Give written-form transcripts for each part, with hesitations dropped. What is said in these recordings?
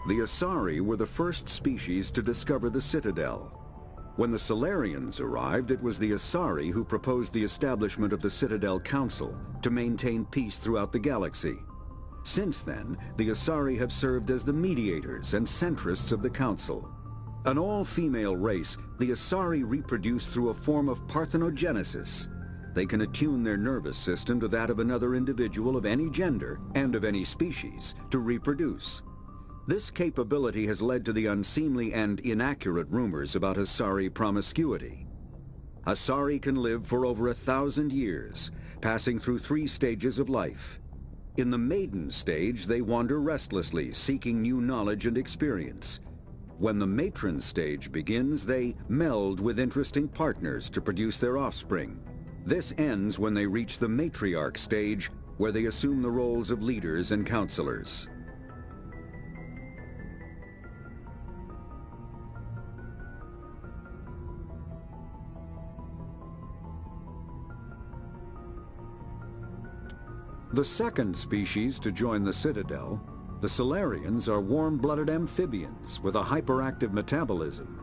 The Asari were the first species to discover the Citadel. When the Solarians arrived, it was the Asari who proposed the establishment of the Citadel Council to maintain peace throughout the galaxy. Since then, the Asari have served as the mediators and centrists of the Council. An all-female race, the Asari reproduce through a form of parthenogenesis. They can attune their nervous system to that of another individual of any gender and of any species to reproduce. This capability has led to the unseemly and inaccurate rumors about Asari promiscuity. Asari can live for over 1,000 years, passing through 3 stages of life. In the maiden stage, they wander restlessly, seeking new knowledge and experience. When the matron stage begins, they meld with interesting partners to produce their offspring. This ends when they reach the matriarch stage, where they assume the roles of leaders and counselors. The second species to join the Citadel, the Solarians, are warm-blooded amphibians with a hyperactive metabolism.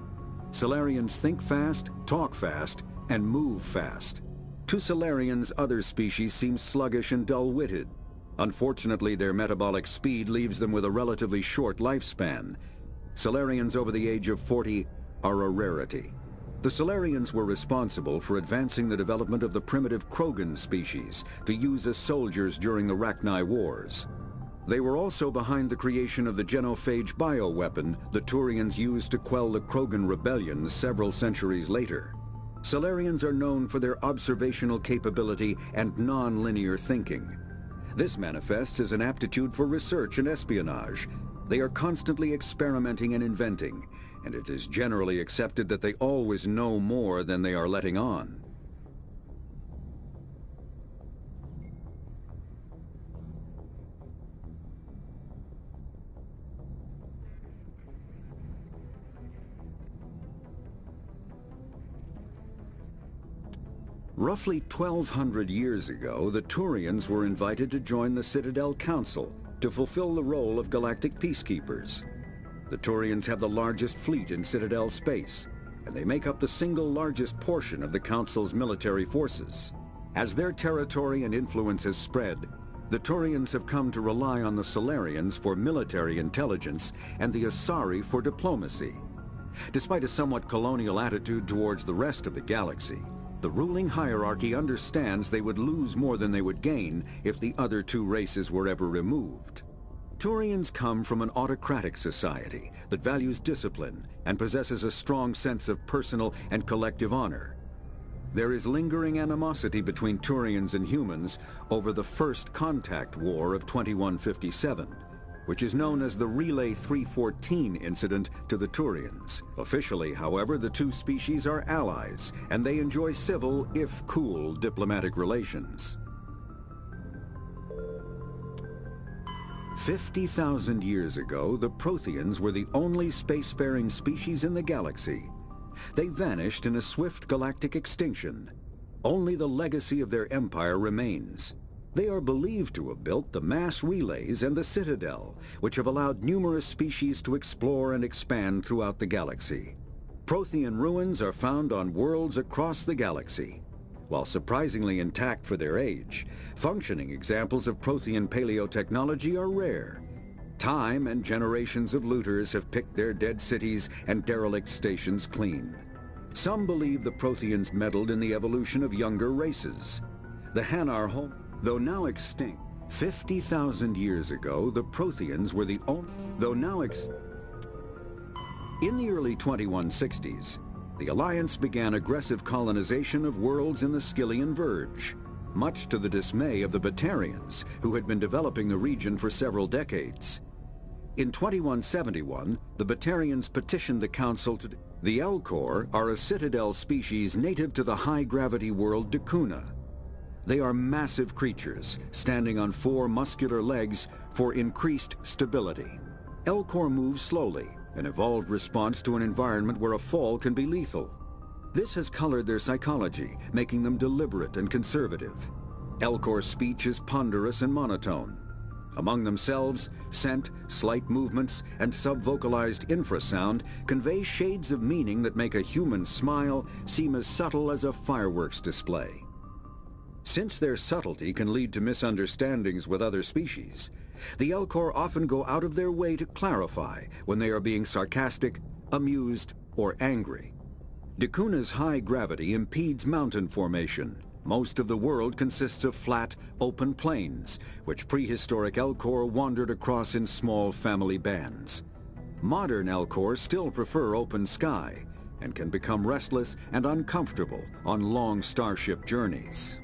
Solarians think fast, talk fast, and move fast. To Solarians, other species seem sluggish and dull-witted. Unfortunately, their metabolic speed leaves them with a relatively short lifespan. Solarians over the age of 40 are a rarity. The Solarians were responsible for advancing the development of the primitive Krogan species to use as soldiers during the Rachni Wars. They were also behind the creation of the genophage bioweapon the Turians used to quell the Krogan rebellions several centuries later. Solarians are known for their observational capability and non-linear thinking. This manifests as an aptitude for research and espionage. They are constantly experimenting and inventing, and it is generally accepted that they always know more than they are letting on. Roughly 1,200 years ago, the Turians were invited to join the Citadel Council to fulfill the role of galactic peacekeepers. The Turians have the largest fleet in Citadel space, and they make up the single largest portion of the Council's military forces. As their territory and influence has spread, the Turians have come to rely on the Solarians for military intelligence and the Asari for diplomacy. Despite a somewhat colonial attitude towards the rest of the galaxy, the ruling hierarchy understands they would lose more than they would gain if the other 2 races were ever removed. Turians come from an autocratic society that values discipline and possesses a strong sense of personal and collective honor. There is lingering animosity between Turians and humans over the First Contact War of 2157, which is known as the Relay 314 incident to the Turians. Officially, however, the 2 species are allies, and they enjoy civil, if cool, diplomatic relations. 50,000 years ago, the Protheans were the only spacefaring species in the galaxy. They vanished in a swift galactic extinction. Only the legacy of their empire remains. They are believed to have built the mass relays and the Citadel, which have allowed numerous species to explore and expand throughout the galaxy. Prothean ruins are found on worlds across the galaxy. While surprisingly intact for their age, functioning examples of Prothean paleotechnology are rare. Time and generations of looters have picked their dead cities and derelict stations clean. Some believe the Protheans meddled in the evolution of younger races. The Hanar home, though now extinct, 50,000 years ago, the Protheans were the only, In the early 2160s, the Alliance began aggressive colonization of worlds in the Skyllian Verge, much to the dismay of the Batarians, who had been developing the region for several decades. In 2171, the Batarians petitioned the Council to... The Elcor are a Citadel species native to the high-gravity world Dakuna. They are massive creatures, standing on 4 muscular legs for increased stability. Elcor move slowly, an evolved response to an environment where a fall can be lethal. This has colored their psychology, making them deliberate and conservative. Elcor's speech is ponderous and monotone. Among themselves, scent, slight movements, and subvocalized infrasound convey shades of meaning that make a human smile seem as subtle as a fireworks display. Since their subtlety can lead to misunderstandings with other species, the Elcor often go out of their way to clarify when they are being sarcastic, amused, or angry. Dacuna's high gravity impedes mountain formation. Most of the world consists of flat, open plains, which prehistoric Elcor wandered across in small family bands. Modern Elcor still prefer open sky, and can become restless and uncomfortable on long starship journeys.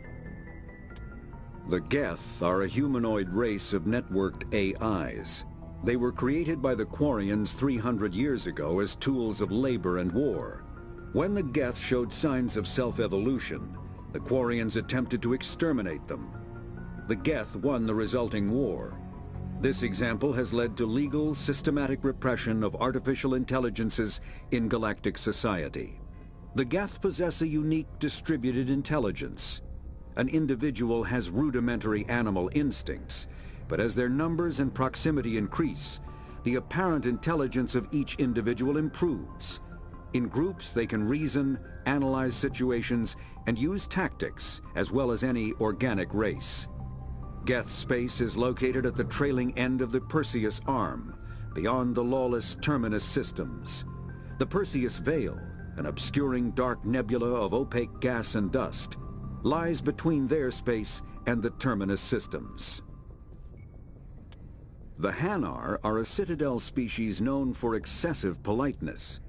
The Geth are a humanoid race of networked AIs. They were created by the Quarians 300 years ago as tools of labor and war. When the Geth showed signs of self-evolution, the Quarians attempted to exterminate them. The Geth won the resulting war. This example has led to legal, systematic repression of artificial intelligences in galactic society. The Geth possess a unique distributed intelligence. An individual has rudimentary animal instincts, but as their numbers and proximity increase, the apparent intelligence of each individual improves. In groups, they can reason, analyze situations, and use tactics, as well as any organic race. Geth space is located at the trailing end of the Perseus Arm, beyond the lawless Terminus systems. The Perseus Veil, an obscuring dark nebula of opaque gas and dust, lies between their space and the Terminus systems. The Hanar are a Citadel species known for excessive politeness.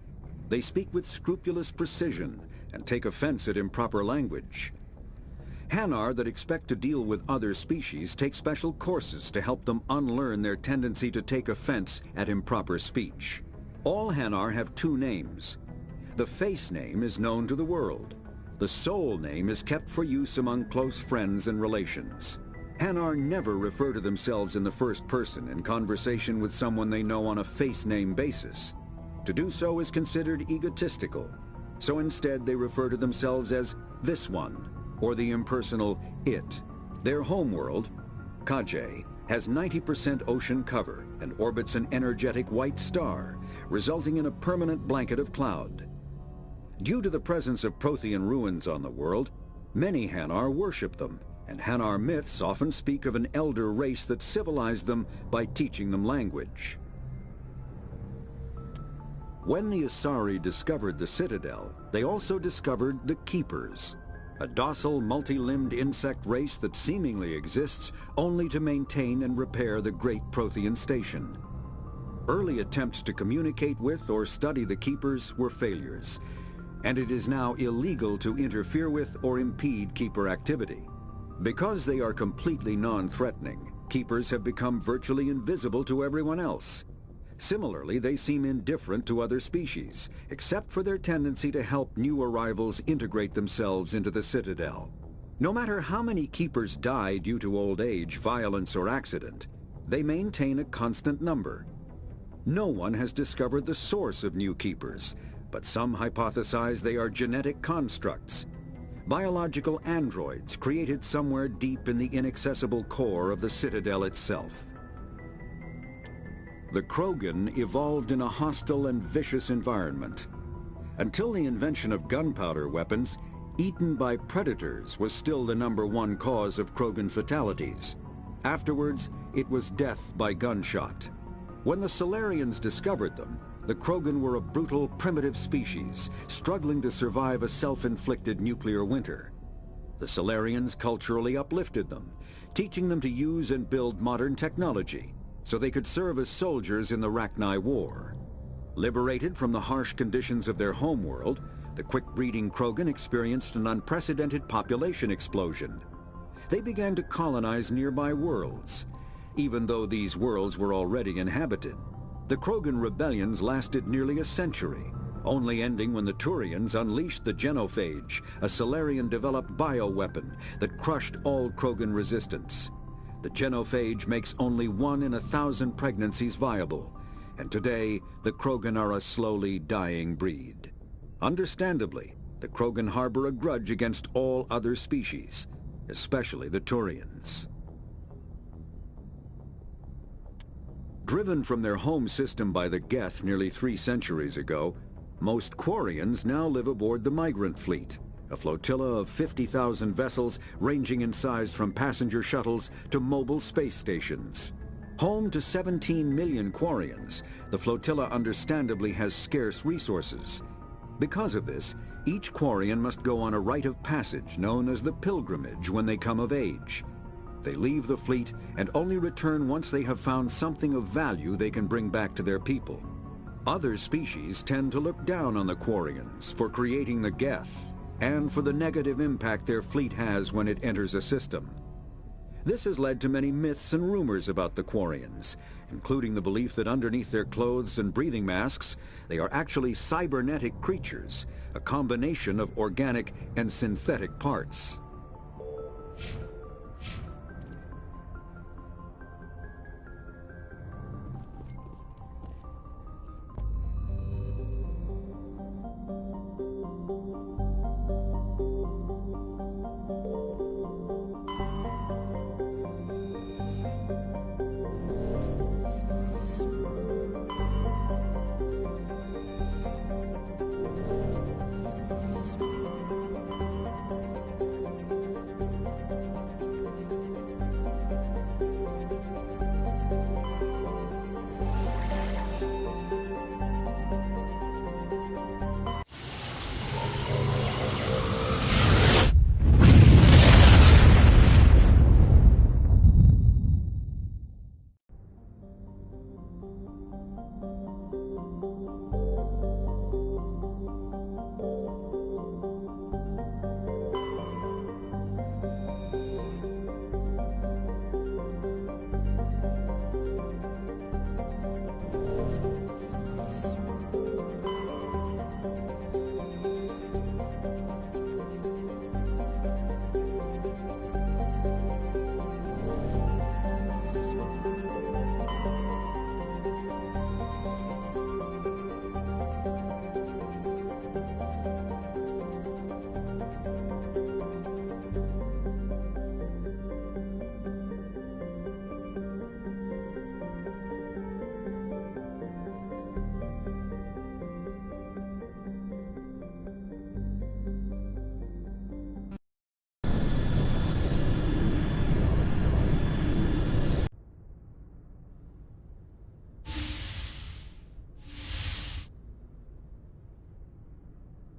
They speak with scrupulous precision and take offense at improper language. Hanar that expect to deal with other species take special courses to help them unlearn their tendency to take offense at improper speech. All Hanar have two names. The face name is known to the world. The soul name is kept for use among close friends and relations. Hanar never refer to themselves in the first person in conversation with someone they know on a face name basis. To do so is considered egotistical, so instead they refer to themselves as this one, or the impersonal it. Their homeworld, Kaje, has 90% ocean cover and orbits an energetic white star, resulting in a permanent blanket of cloud. Due to the presence of Prothean ruins on the world, many Hanar worship them, and Hanar myths often speak of an elder race that civilized them by teaching them language. When the Asari discovered the Citadel, they also discovered the Keepers, a docile, multi-limbed insect race that seemingly exists only to maintain and repair the Great Prothean Station. Early attempts to communicate with or study the Keepers were failures, and it is now illegal to interfere with or impede Keeper activity. Because they are completely non-threatening, Keepers have become virtually invisible to everyone else. Similarly, they seem indifferent to other species, except for their tendency to help new arrivals integrate themselves into the Citadel. No matter how many Keepers die due to old age, violence, or accident, they maintain a constant number. No one has discovered the source of new Keepers, but some hypothesize they are genetic constructs, biological androids created somewhere deep in the inaccessible core of the Citadel itself. The Krogan evolved in a hostile and vicious environment. Until the invention of gunpowder weapons, eaten by predators was still the #1 cause of Krogan fatalities. Afterwards, it was death by gunshot. When the Solarians discovered them, the Krogan were a brutal, primitive species, struggling to survive a self-inflicted nuclear winter. The Solarians culturally uplifted them, teaching them to use and build modern technology, so they could serve as soldiers in the Rachni War. Liberated from the harsh conditions of their homeworld, the quick-breeding Krogan experienced an unprecedented population explosion. They began to colonize nearby worlds, even though these worlds were already inhabited. The Krogan rebellions lasted nearly a century, only ending when the Turians unleashed the Genophage, a Solarian-developed bioweapon that crushed all Krogan resistance. The Genophage makes only 1 in 1,000 pregnancies viable, and today the Krogan are a slowly dying breed. Understandably, the Krogan harbor a grudge against all other species, especially the Turians. Driven from their home system by the Geth nearly 3 centuries ago, most Quarians now live aboard the Migrant Fleet, a flotilla of 50,000 vessels ranging in size from passenger shuttles to mobile space stations. Home to 17 million Quarians, the flotilla understandably has scarce resources. Because of this, each Quarian must go on a rite of passage known as the pilgrimage when they come of age. They leave the fleet and only return once they have found something of value they can bring back to their people. Other species tend to look down on the Quarians for creating the Geth and for the negative impact their fleet has when it enters a system. This has led to many myths and rumors about the Quarians, including the belief that underneath their clothes and breathing masks, they are actually cybernetic creatures, a combination of organic and synthetic parts.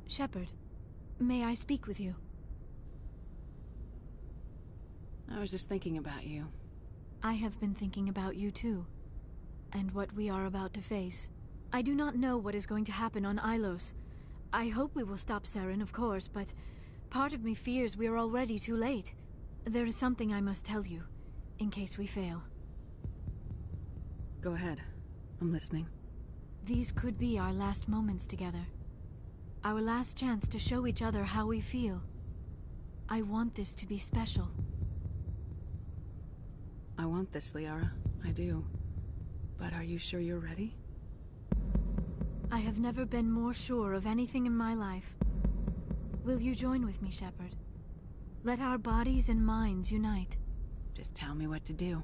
Shepard, may I speak with you? I was just thinking about you. I have been thinking about you too, and what we are about to face. I do not know what is going to happen on Ilos. I hope we will stop Saren, of course, but part of me fears we are already too late. There is something I must tell you, in case we fail. Go ahead. I'm listening. These could be our last moments together. Our last chance to show each other how we feel. I want this to be special. I want this, Liara. I do. But are you sure you're ready? I have never been more sure of anything in my life. Will you join with me, Shepard? Let our bodies and minds unite. Just tell me what to do.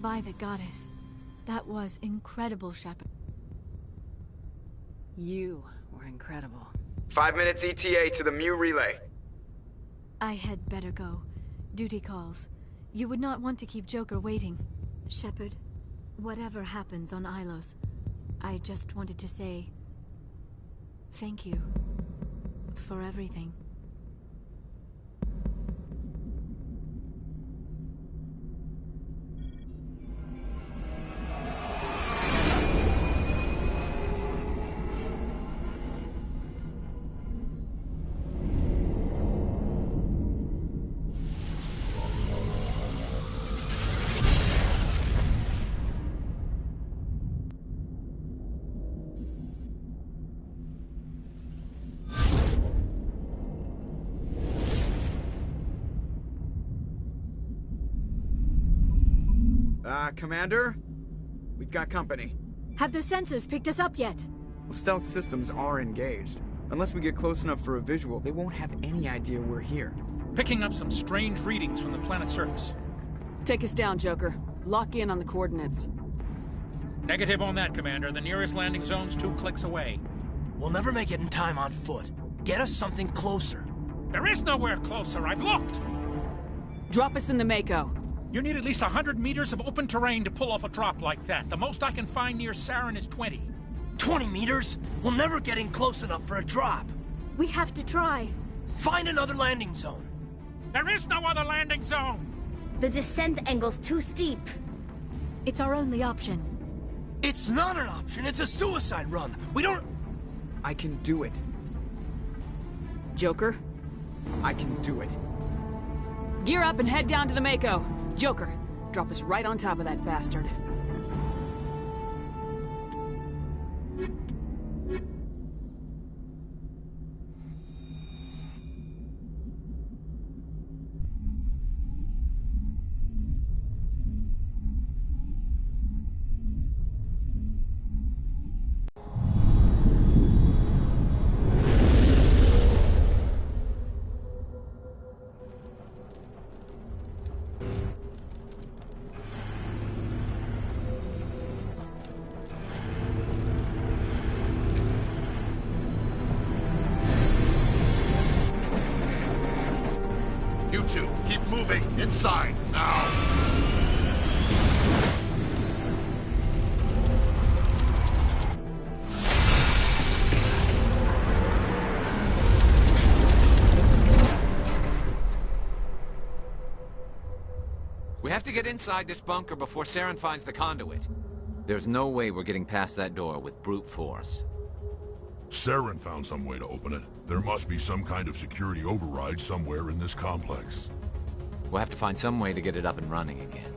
By the goddess. That was incredible, Shepard. You were incredible. 5 minutes ETA to the Mu relay. I had better go. Duty calls. You would not want to keep Joker waiting. Shepard, whatever happens on Ilos, I just wanted to say... thank you. For everything. Commander? We've got company. Have their sensors picked us up yet? Well, stealth systems are engaged. Unless we get close enough for a visual, they won't have any idea we're here. Picking up some strange readings from the planet's surface. Take us down, Joker. Lock in on the coordinates. Negative on that, Commander. The nearest landing zone's 2 clicks away. We'll never make it in time on foot. Get us something closer. There is nowhere closer. I've looked. Drop us in the Mako. You need at least 100 meters of open terrain to pull off a drop like that. The most I can find near Camaron is 20. 20 meters? We'll never get in close enough for a drop. We have to try. Find another landing zone. There is no other landing zone! The descent angle's too steep. It's our only option. It's not an option. It's a suicide run. We don't... I can do it. Joker, I can do it. gear up and head down to the Mako. Joker, drop us right on top of that bastard. You two, keep moving inside now. We have to get inside this bunker before Camaron finds the conduit. There's no way we're getting past that door with brute force. Camaron found some way to open it. There must be some kind of security override somewhere in this complex. We'll have to find some way to get it up and running again.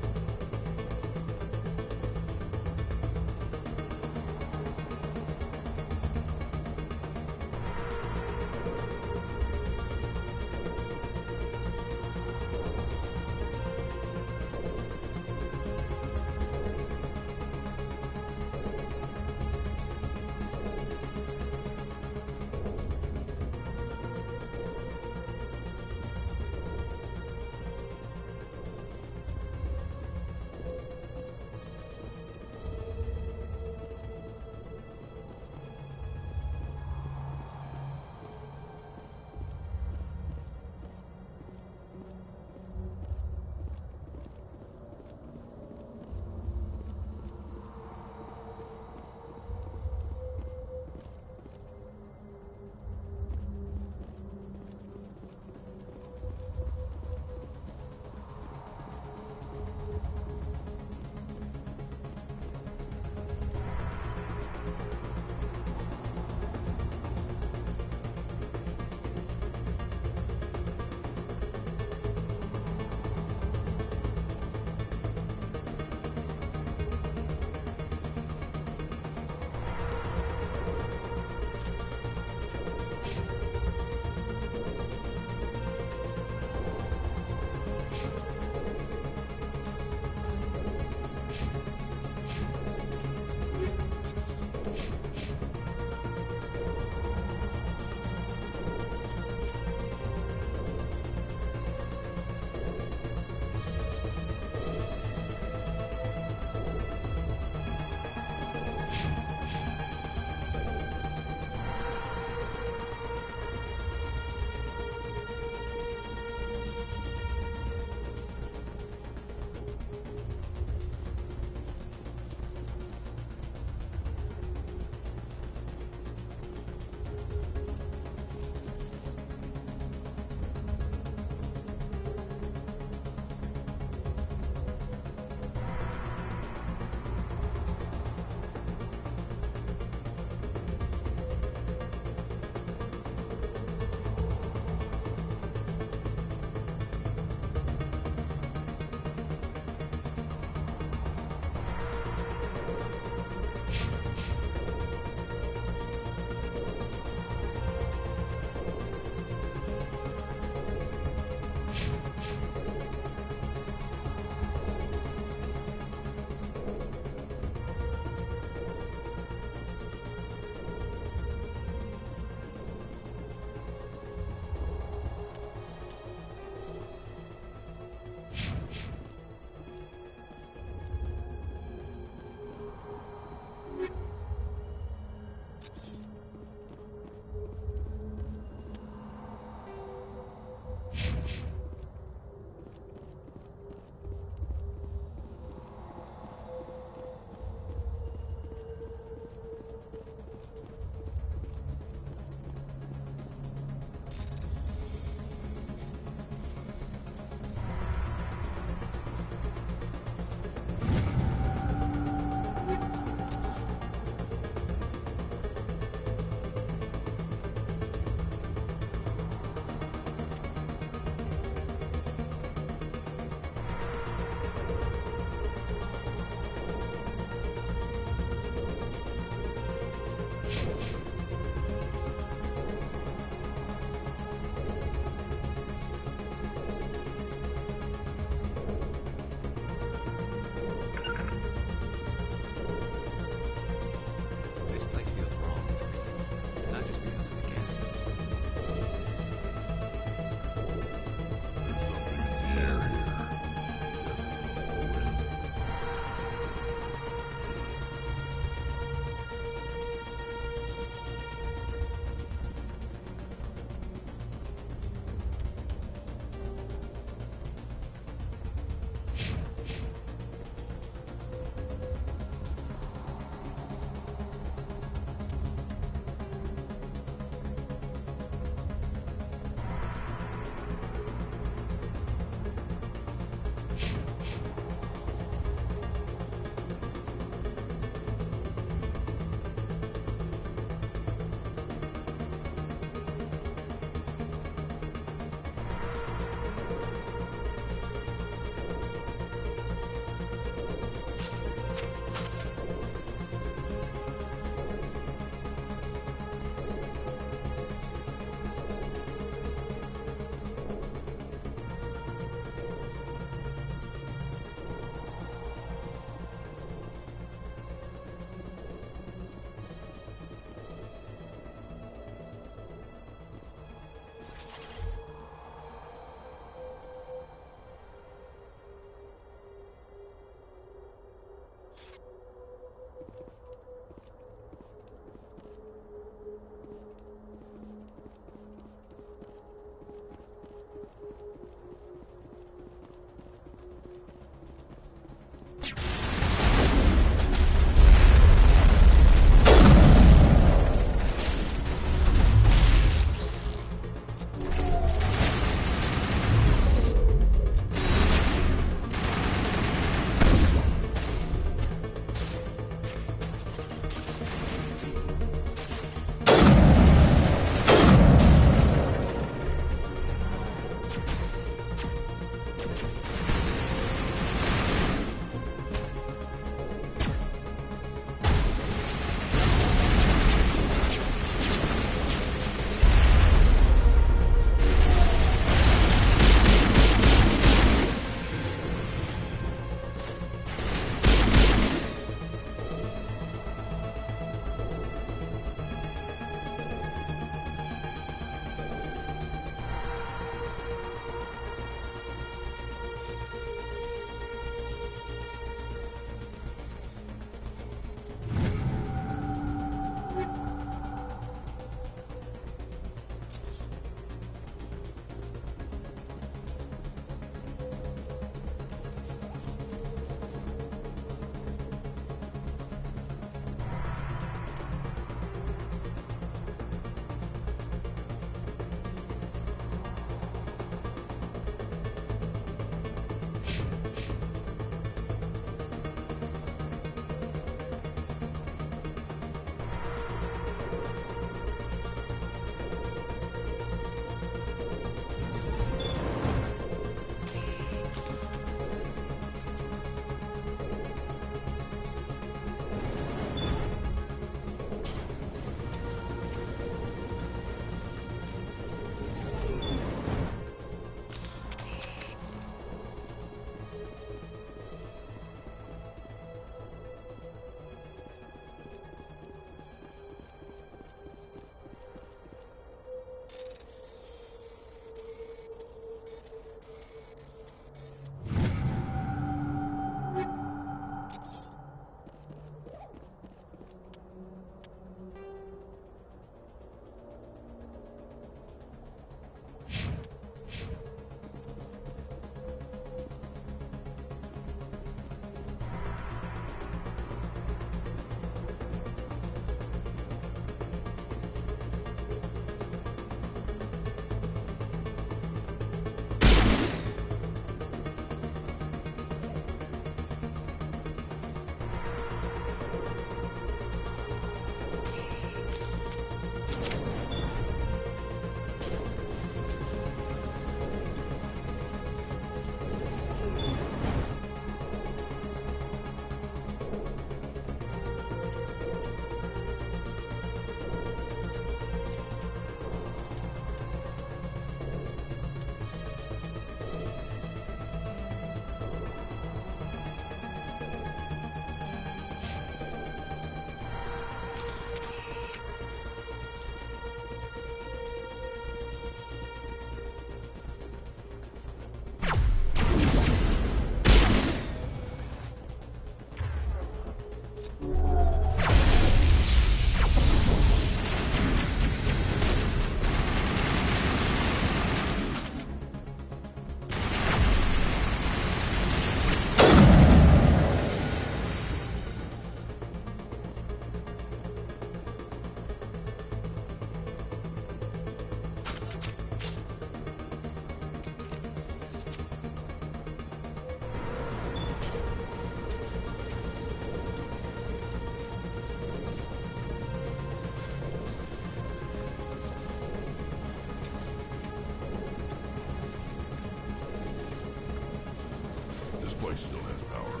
still has power.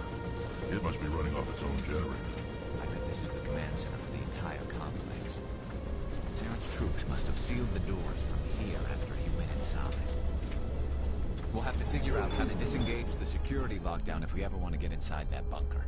It must be running off its own generator. I bet this is the command center for the entire complex. Saren's troops must have sealed the doors from here after he went inside. We'll have to figure out how to disengage the security lockdown if we ever want to get inside that bunker.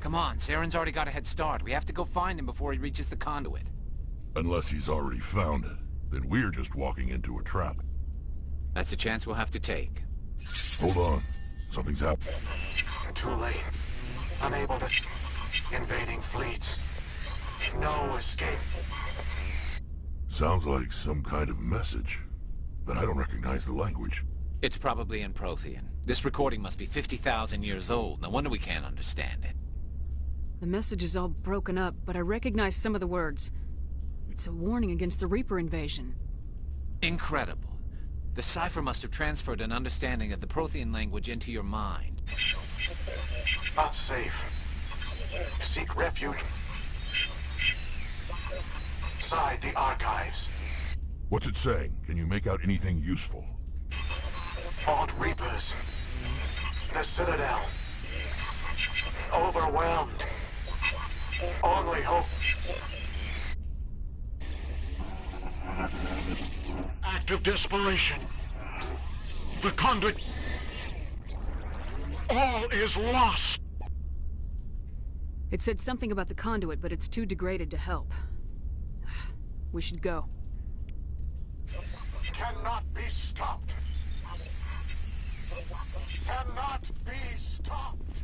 Come on, Saren's already got a head start. We have to go find him before he reaches the conduit. Unless he's already found it, then we're just walking into a trap. That's a chance we'll have to take. Hold on. Something's happening. Too late. Unable to... Invading fleets. No escape. Sounds like some kind of message. But I don't recognize the language. It's probably in Prothean. This recording must be 50,000 years old. No wonder we can't understand it. The message is all broken up, but I recognize some of the words. It's a warning against the Reaper invasion. Incredible. The cipher must have transferred an understanding of the Prothean language into your mind. Not safe. Seek refuge. Inside the archives. What's it saying? Can you make out anything useful? Fought Reapers. The Citadel. Overwhelmed. Only hope. Act of desperation. The conduit. All is lost. It said something about the conduit, but it's too degraded to help. We should go. cannot be stopped. Cannot be stopped.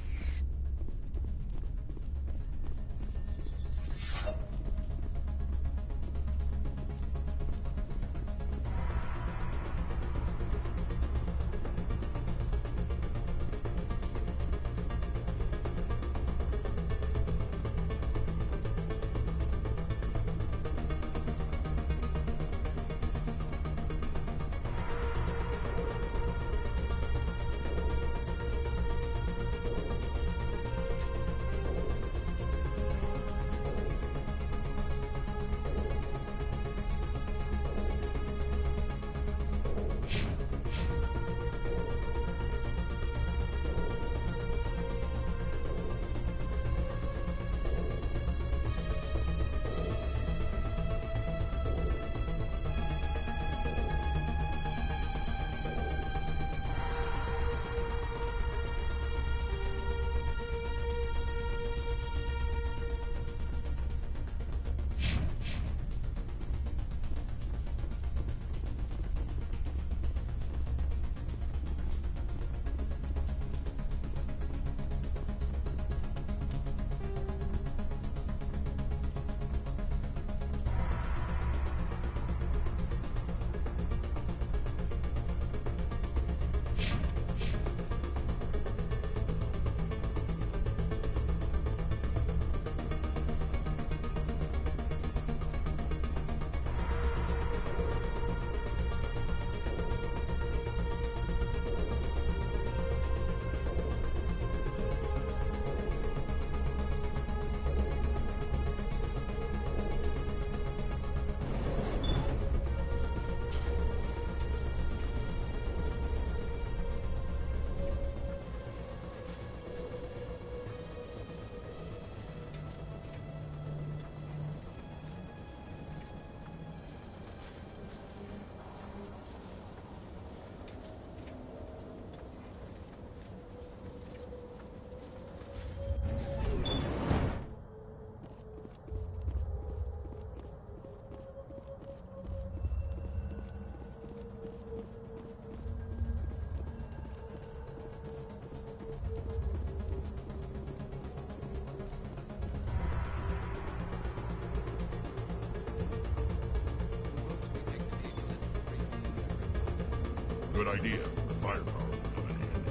Good idea. The firepower will come in handy.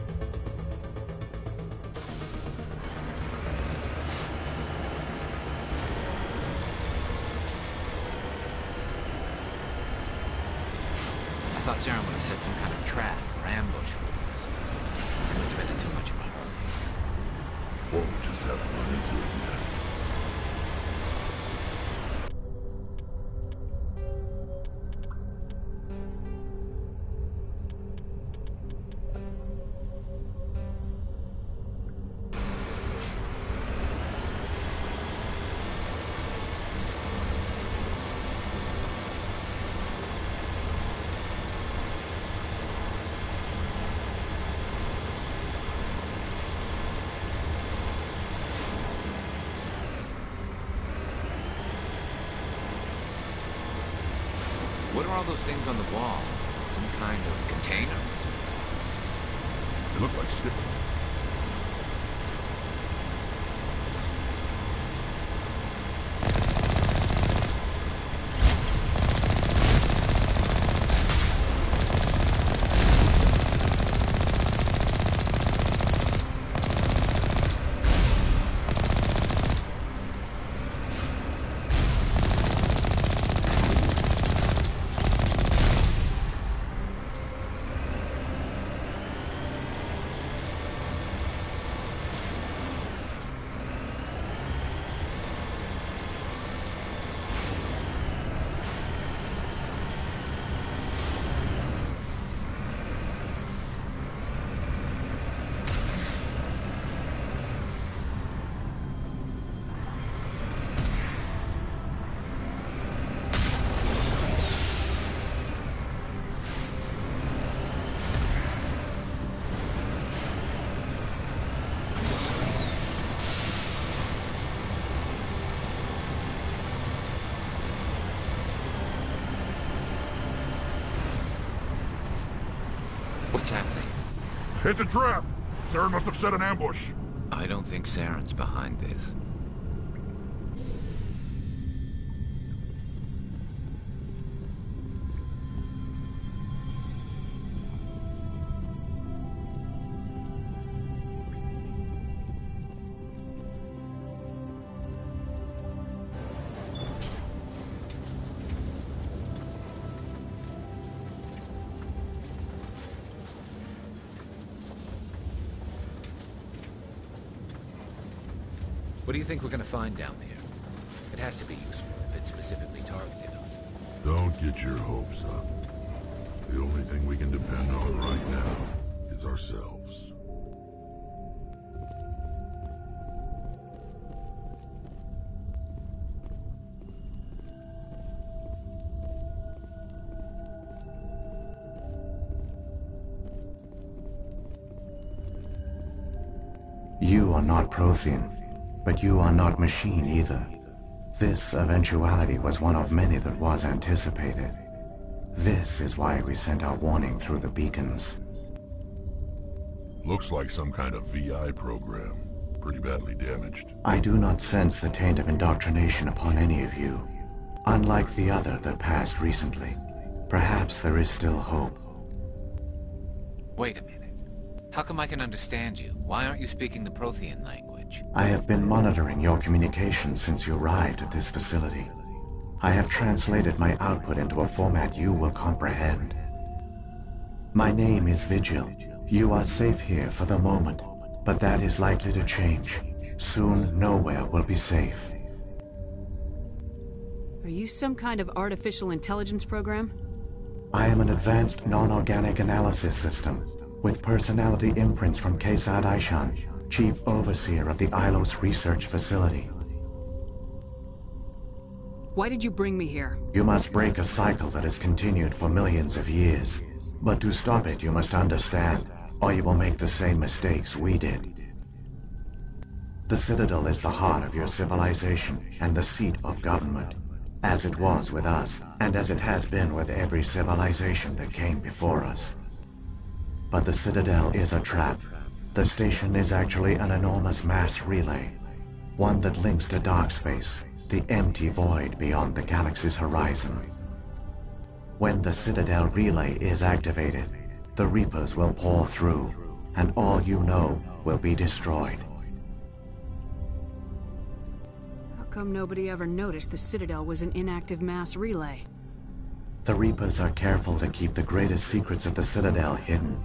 I thought Camaron would have set some kind of trap or ambush for us. There must have been too much of it. Or we just haven't run into it yet. What are all those things on the wall? Some kind of containers? They look like stickers. What's happening? It's a trap! Saren must have set an ambush. I don't think Saren's behind this. What do you think we're gonna find down there? It has to be useful if it specifically targeted us. Don't get your hopes up. The only thing we can depend on right now is ourselves. You are not Prothean. But you are not machine either. This eventuality was one of many that was anticipated. This is why we sent our warning through the beacons. Looks like some kind of VI program. Pretty badly damaged. I do not sense the taint of indoctrination upon any of you. Unlike the other that passed recently. Perhaps there is still hope. Wait a minute. How come I can understand you? Why aren't you speaking the Prothean language? I have been monitoring your communications since you arrived at this facility. I have translated my output into a format you will comprehend. My name is Vigil. You are safe here for the moment, but that is likely to change. Soon, nowhere will be safe. Are you some kind of artificial intelligence program? I am an advanced non-organic analysis system, with personality imprints from Kesad Aishan, Chief Overseer of the Ilos Research Facility. Why did you bring me here? You must break a cycle that has continued for millions of years. But to stop it, you must understand, or you will make the same mistakes we did. The Citadel is the heart of your civilization and the seat of government, as it was with us, and as it has been with every civilization that came before us. But the Citadel is a trap. The station is actually an enormous mass relay, one that links to dark space, the empty void beyond the galaxy's horizon. When the Citadel relay is activated, the Reapers will pour through, and all you know will be destroyed. How come nobody ever noticed the Citadel was an inactive mass relay? The Reapers are careful to keep the greatest secrets of the Citadel hidden.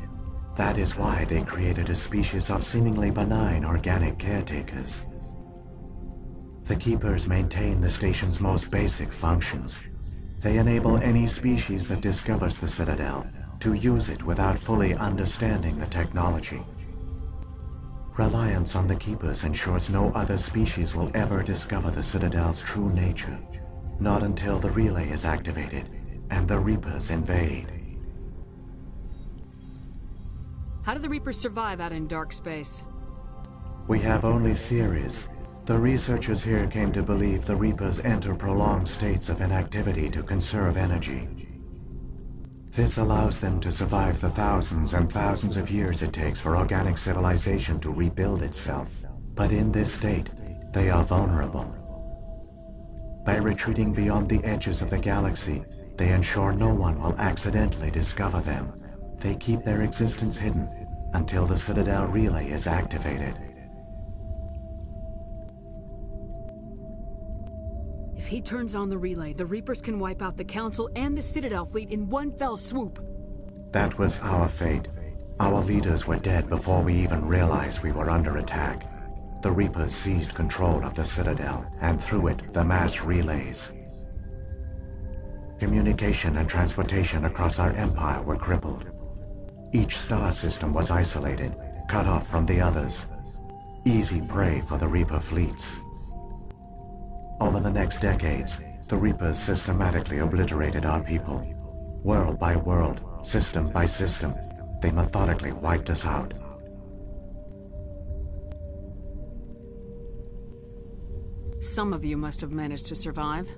That is why they created a species of seemingly benign organic caretakers. The Keepers maintain the station's most basic functions. They enable any species that discovers the Citadel to use it without fully understanding the technology. Reliance on the Keepers ensures no other species will ever discover the Citadel's true nature. Not until the relay is activated and the Reapers invade. How do the Reapers survive out in dark space? We have only theories. The researchers here came to believe the Reapers enter prolonged states of inactivity to conserve energy. This allows them to survive the thousands and thousands of years it takes for organic civilization to rebuild itself. But in this state, they are vulnerable. By retreating beyond the edges of the galaxy, they ensure no one will accidentally discover them. They keep their existence hidden until the Citadel relay is activated. If he turns on the relay, the Reapers can wipe out the Council and the Citadel fleet in one fell swoop. That was our fate. Our leaders were dead before we even realized we were under attack. The Reapers seized control of the Citadel, and through it, the mass relays. Communication and transportation across our empire were crippled. Each star system was isolated, cut off from the others. Easy prey for the Reaper fleets. Over the next decades, the Reapers systematically obliterated our people. World by world, system by system, they methodically wiped us out. Some of you must have managed to survive.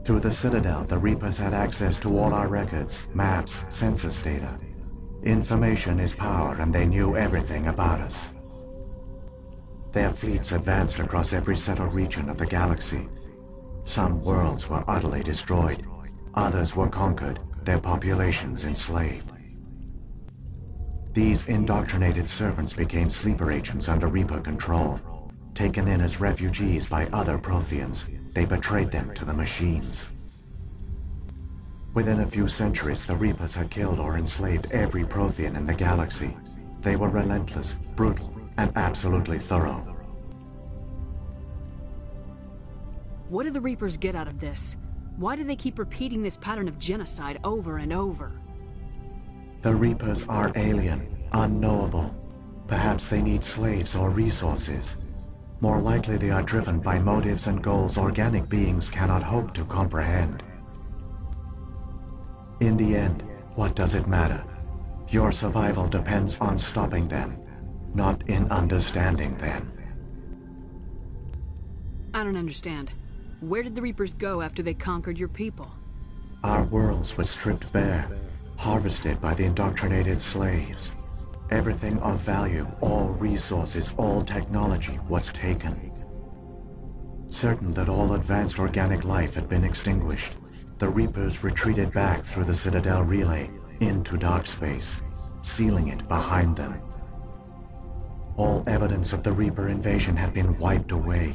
Through the Citadel, the Reapers had access to all our records, maps, census data. Information is power, and they knew everything about us. Their fleets advanced across every settled region of the galaxy. Some worlds were utterly destroyed. Others were conquered, their populations enslaved. These indoctrinated servants became sleeper agents under Reaper control. Taken in as refugees by other Protheans, they betrayed them to the machines. Within a few centuries, the Reapers had killed or enslaved every Prothean in the galaxy. They were relentless, brutal, and absolutely thorough. What do the Reapers get out of this? Why do they keep repeating this pattern of genocide over and over? The Reapers are alien, unknowable. Perhaps they need slaves or resources. More likely they are driven by motives and goals organic beings cannot hope to comprehend. In the end, what does it matter? Your survival depends on stopping them, not in understanding them. I don't understand. Where did the Reapers go after they conquered your people? Our worlds were stripped bare, harvested by the indoctrinated slaves. Everything of value, all resources, all technology was taken. Certain that all advanced organic life had been extinguished, the Reapers retreated back through the Citadel relay into dark space, sealing it behind them. All evidence of the Reaper invasion had been wiped away.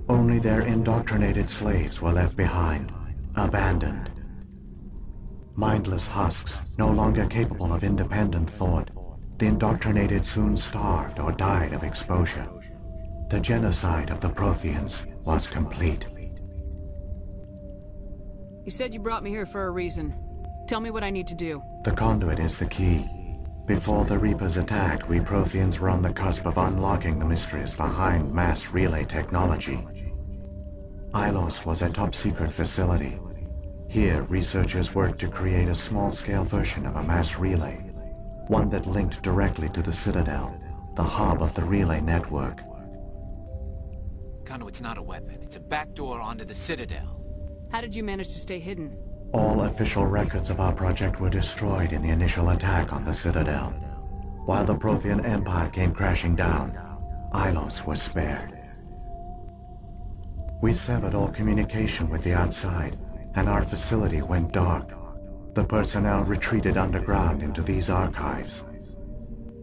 Only their indoctrinated slaves were left behind, abandoned. Mindless husks, no longer capable of independent thought, the indoctrinated soon starved or died of exposure. The genocide of the Protheans was complete. You said you brought me here for a reason. Tell me what I need to do. The conduit is the key. Before the Reapers attacked, we Protheans were on the cusp of unlocking the mysteries behind mass relay technology. Ilos was a top-secret facility. Here, researchers worked to create a small-scale version of a mass relay, one that linked directly to the Citadel, the hub of the relay network. Conduit's not a weapon. It's a backdoor onto the Citadel. How did you manage to stay hidden? All official records of our project were destroyed in the initial attack on the Citadel. While the Prothean Empire came crashing down, Ilos was spared. We severed all communication with the outside, and our facility went dark. The personnel retreated underground into these archives.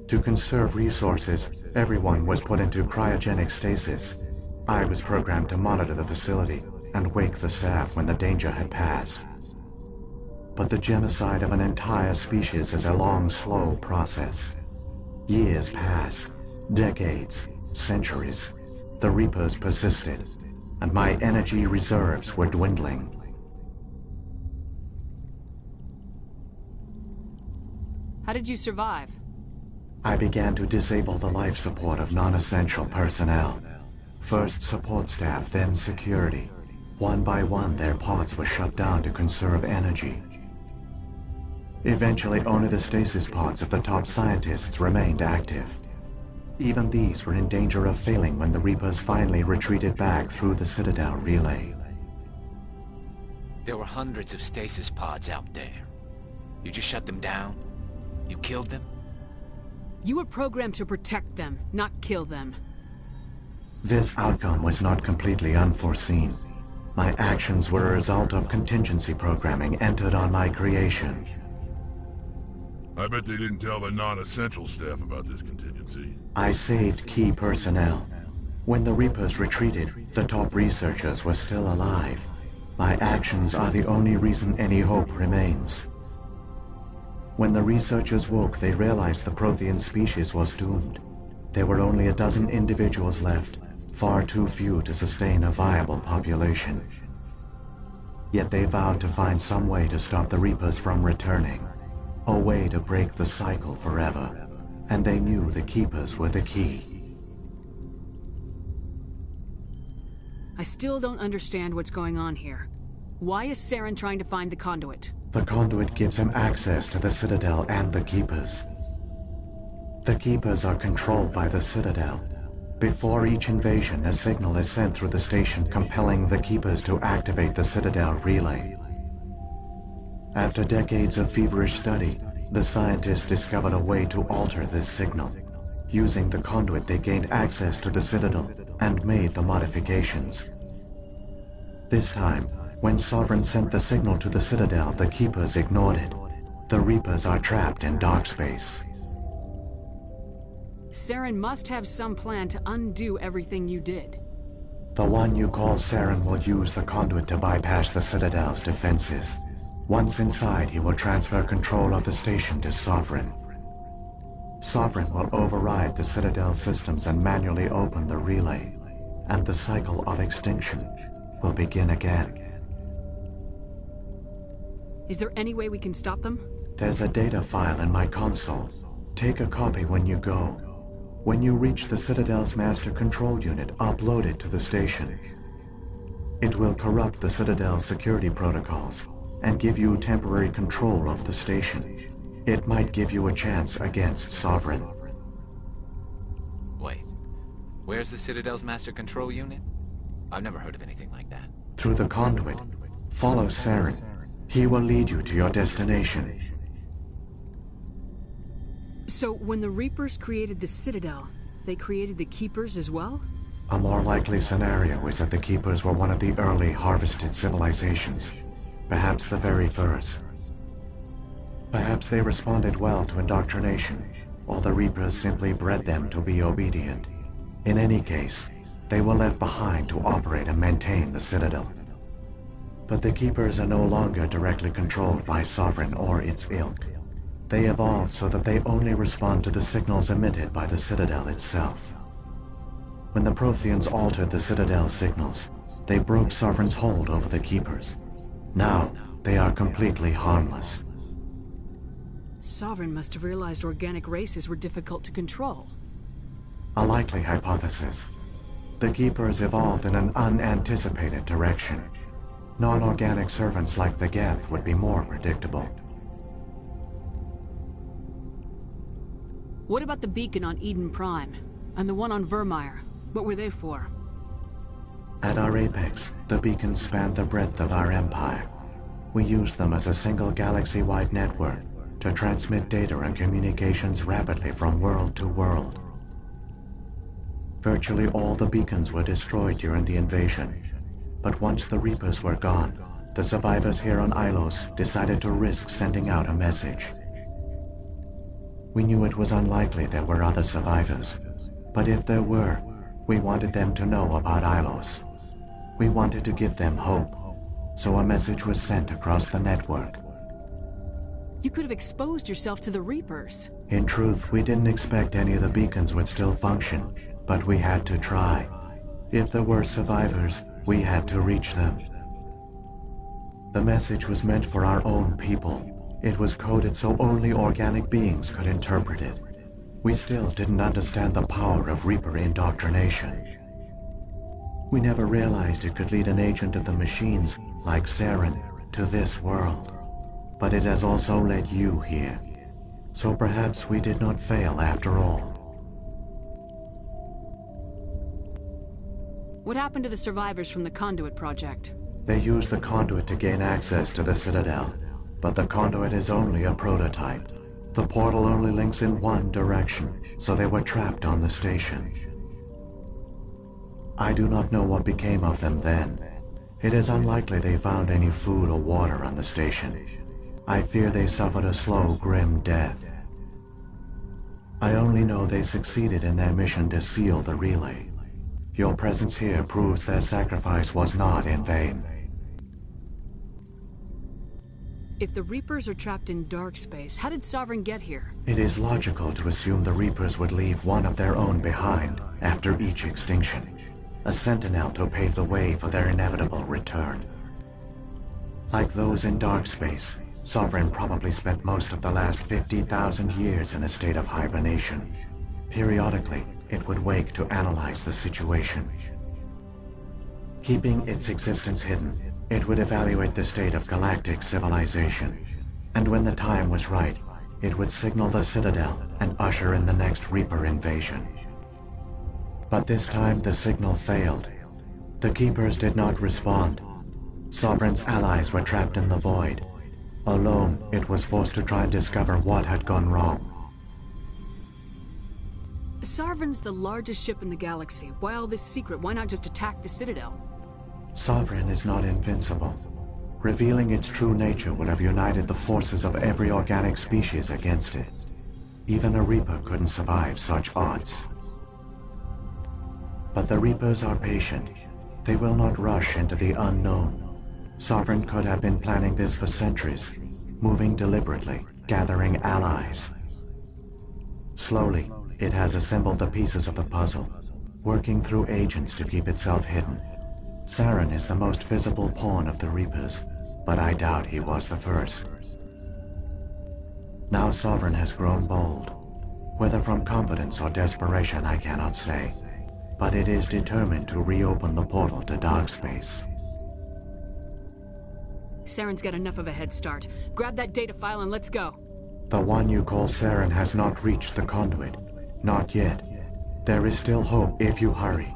To conserve resources, everyone was put into cryogenic stasis. I was programmed to monitor the facility and wake the staff when the danger had passed. But the genocide of an entire species is a long, slow process. Years passed, decades, centuries. The Reapers persisted, and my energy reserves were dwindling. How did you survive? I began to disable the life support of non-essential personnel. First support staff, then security. One by one, their pods were shut down to conserve energy. Eventually, only the stasis pods of the top scientists remained active. Even these were in danger of failing when the Reapers finally retreated back through the Citadel relay. There were hundreds of stasis pods out there. You just shut them down? You killed them? You were programmed to protect them, not kill them. This outcome was not completely unforeseen. My actions were a result of contingency programming entered on my creation. I bet they didn't tell the non-essential staff about this contingency. I saved key personnel. When the Reapers retreated, the top researchers were still alive. My actions are the only reason any hope remains. When the researchers woke, they realized the Prothean species was doomed. There were only a dozen individuals left, far too few to sustain a viable population. Yet they vowed to find some way to stop the Reapers from returning, a way to break the cycle forever, and they knew the Keepers were the key. I still don't understand what's going on here. Why is Saren trying to find the conduit? The conduit gives him access to the Citadel and the Keepers. The Keepers are controlled by the Citadel. Before each invasion, a signal is sent through the station compelling the Keepers to activate the Citadel relay. After decades of feverish study, the scientists discovered a way to alter this signal. Using the conduit, they gained access to the Citadel and made the modifications. This time, when Sovereign sent the signal to the Citadel, the Keepers ignored it. The Reapers are trapped in dark space. Saren must have some plan to undo everything you did. The one you call Saren will use the conduit to bypass the Citadel's defenses. Once inside, he will transfer control of the station to Sovereign. Sovereign will override the Citadel systems and manually open the relay, and the cycle of extinction will begin again. Is there any way we can stop them? There's a data file in my console. Take a copy when you go. When you reach the Citadel's master control unit, upload it to the station. It will corrupt the Citadel's security protocols and give you temporary control of the station. It might give you a chance against Sovereign. Wait, where's the Citadel's master control unit? I've never heard of anything like that. Through the conduit, follow Saren. He will lead you to your destination. So, when the Reapers created the Citadel, they created the Keepers as well? A more likely scenario is that the Keepers were one of the early harvested civilizations. Perhaps the very first. Perhaps they responded well to indoctrination, or the Reapers simply bred them to be obedient. In any case, they were left behind to operate and maintain the Citadel. But the Keepers are no longer directly controlled by Sovereign or its ilk. They evolved so that they only respond to the signals emitted by the Citadel itself. When the Protheans altered the Citadel's signals, they broke Sovereign's hold over the Keepers. Now, they are completely harmless. Sovereign must have realized organic races were difficult to control. A likely hypothesis. The Keepers evolved in an unanticipated direction. Non-organic servants like the Geth would be more predictable. What about the beacon on Eden Prime? And the one on Vermeer? What were they for? At our apex, the beacons spanned the breadth of our empire. We used them as a single galaxy-wide network to transmit data and communications rapidly from world to world. Virtually all the beacons were destroyed during the invasion, but once the Reapers were gone, the survivors here on Ilos decided to risk sending out a message. We knew it was unlikely there were other survivors, but if there were, we wanted them to know about Ilos. We wanted to give them hope, so a message was sent across the network. You could have exposed yourself to the Reapers. In truth, we didn't expect any of the beacons would still function, but we had to try. If there were survivors, we had to reach them. The message was meant for our own people. It was coded so only organic beings could interpret it. We still didn't understand the power of Reaper indoctrination. We never realized it could lead an agent of the machines, like Saren, to this world. But it has also led you here. So perhaps we did not fail after all. What happened to the survivors from the Conduit project? They used the conduit to gain access to the Citadel, but the conduit is only a prototype. The portal only links in one direction, so they were trapped on the station. I do not know what became of them then. It is unlikely they found any food or water on the station. I fear they suffered a slow, grim death. I only know they succeeded in their mission to seal the relay. Your presence here proves their sacrifice was not in vain. If the Reapers are trapped in dark space, how did Sovereign get here? It is logical to assume the Reapers would leave one of their own behind after each extinction. A sentinel to pave the way for their inevitable return. Like those in dark space, Sovereign probably spent most of the last 50,000 years in a state of hibernation. Periodically, it would wake to analyze the situation. Keeping its existence hidden, it would evaluate the state of galactic civilization. And when the time was right, it would signal the Citadel and usher in the next Reaper invasion. But this time the signal failed. The Keepers did not respond. Sovereign's allies were trapped in the void. Alone, it was forced to try and discover what had gone wrong. Sovereign's the largest ship in the galaxy. Why all this secret? Why not just attack the Citadel? Sovereign is not invincible. Revealing its true nature would have united the forces of every organic species against it. Even a Reaper couldn't survive such odds. But the Reapers are patient. They will not rush into the unknown. Sovereign could have been planning this for centuries, moving deliberately, gathering allies. Slowly, it has assembled the pieces of the puzzle, working through agents to keep itself hidden. Camaron is the most visible pawn of the Reapers, but I doubt he was the first. Now Sovereign has grown bold. Whether from confidence or desperation, I cannot say. But it is determined to reopen the portal to dark space. Saren's got enough of a head start. Grab that data file and let's go. The one you call Camaron has not reached the conduit. Not yet. There is still hope if you hurry.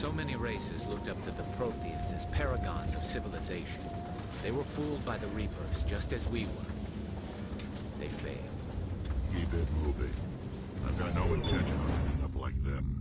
So many races looked up to the Protheans as paragons of civilization. They were fooled by the Reapers, just as we were. They failed. Keep it moving. I've got no intention of ending up like them.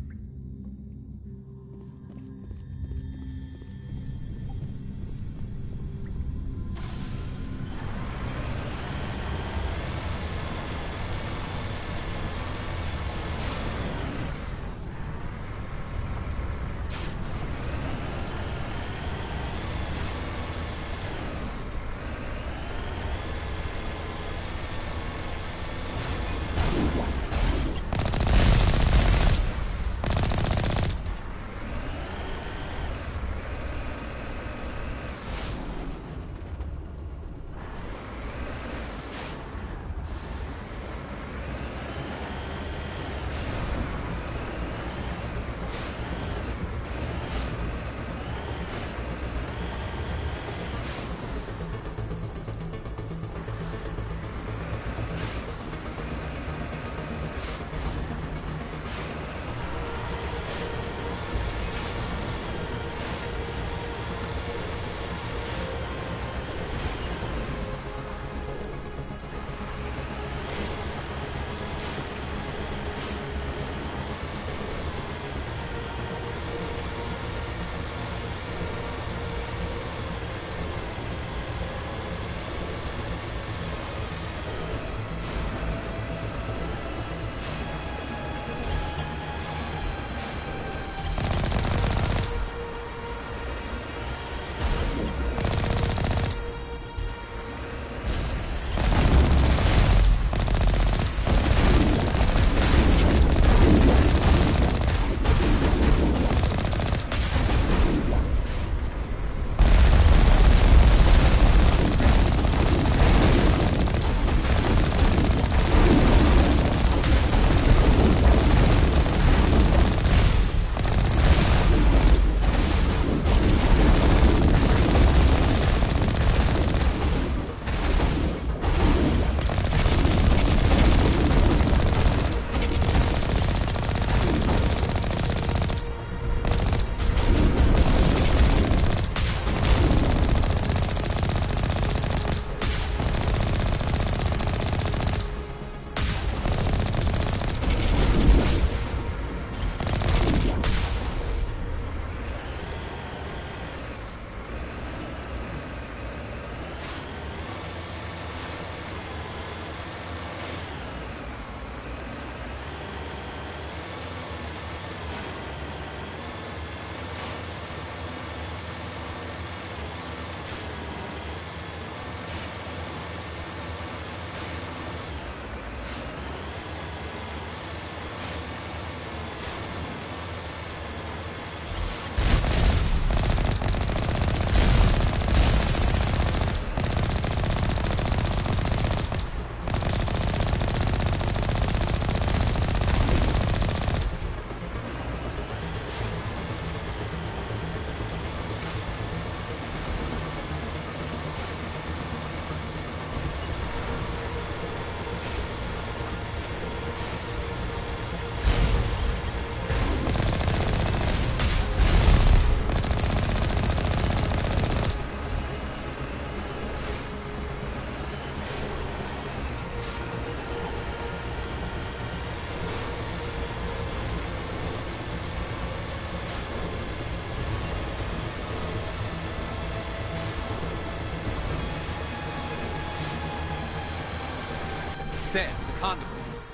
There, the conduit.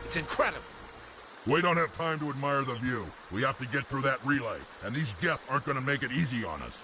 It's incredible. We don't have time to admire the view. We have to get through that relay, and these Geth aren't going to make it easy on us.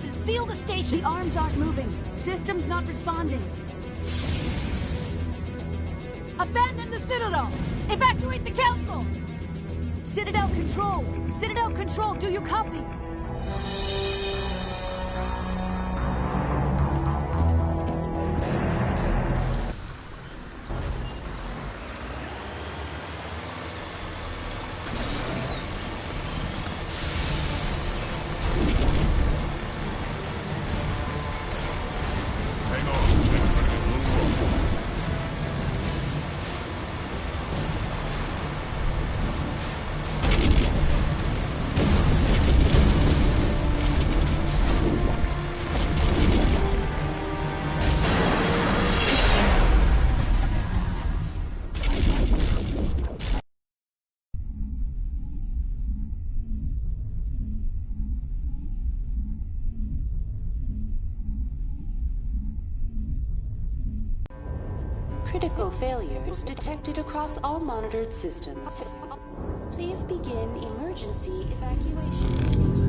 defenses! Seal the station! The arms aren't moving. Systems not responding. Abandon the Citadel! Evacuate the Council! Citadel Control! Citadel Control, do you copy? Critical failures detected across all monitored systems. Please begin emergency evacuation.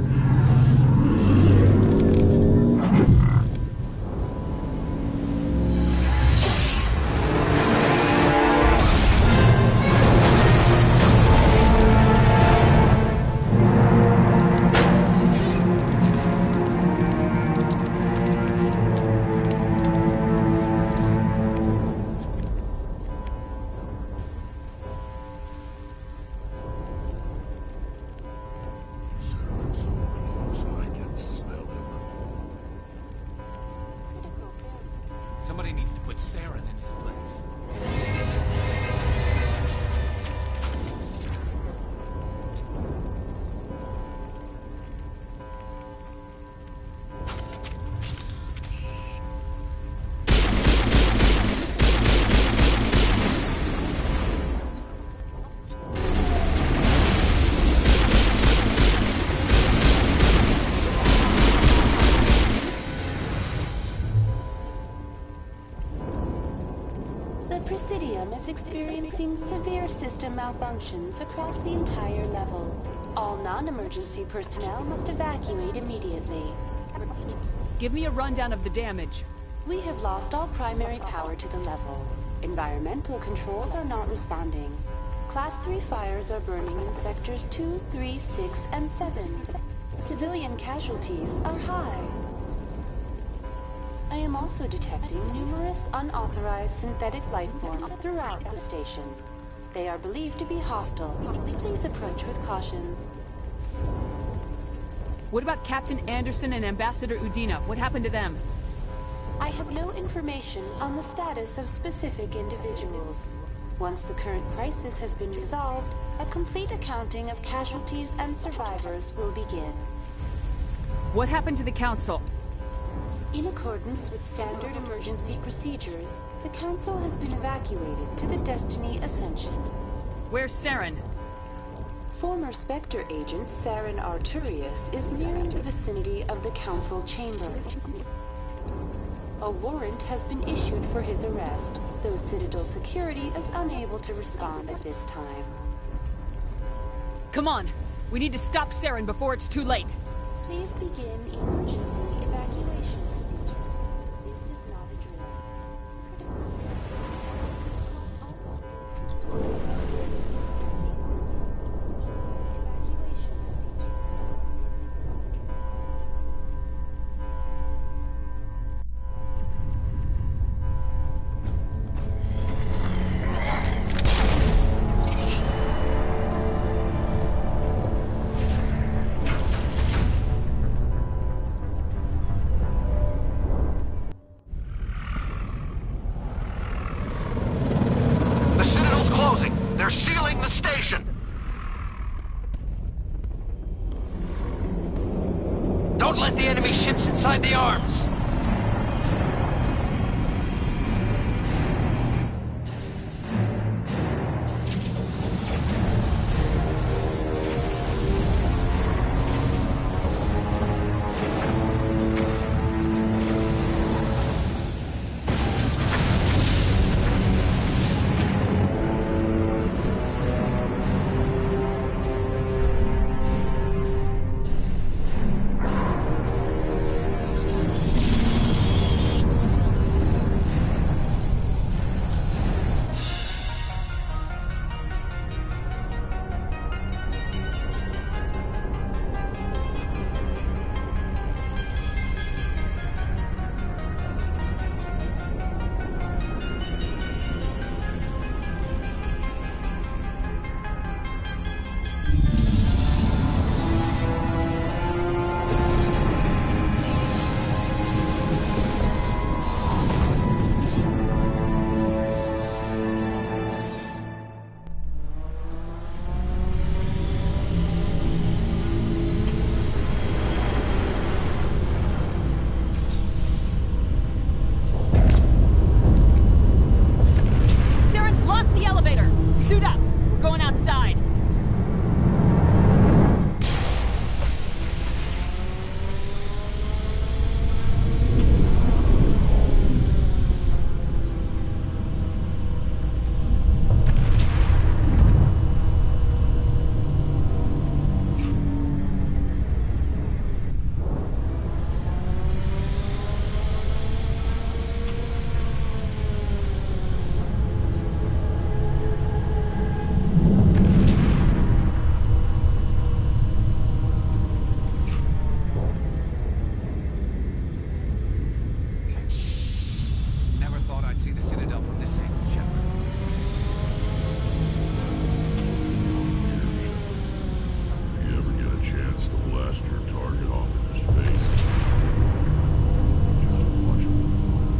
Somebody needs to put Saren in his place. Is experiencing severe system malfunctions across the entire level. All non-emergency personnel must evacuate immediately. Give me a rundown of the damage. We have lost all primary power to the level. Environmental controls are not responding. Class 3 fires are burning in sectors 2, 3, 6, and 7. Civilian casualties are high. I am also detecting numerous unauthorized synthetic life forms throughout the station. They are believed to be hostile. Please approach with caution. What about Captain Anderson and Ambassador Udina? What happened to them? I have no information on the status of specific individuals. Once the current crisis has been resolved, a complete accounting of casualties and survivors will begin. What happened to the Council? In accordance with standard emergency procedures, the Council has been evacuated to the Destiny Ascension. Where's Saren? Former Spectre agent Saren Arturius is nearing the vicinity of the Council chamber. A warrant has been issued for his arrest, though Citadel security is unable to respond at this time. Come on! We need to stop Saren before it's too late! Please begin emergency evacuation. They're sealing the station! Don't let the enemy ships inside the arms! blast your target off into space. Just watch it float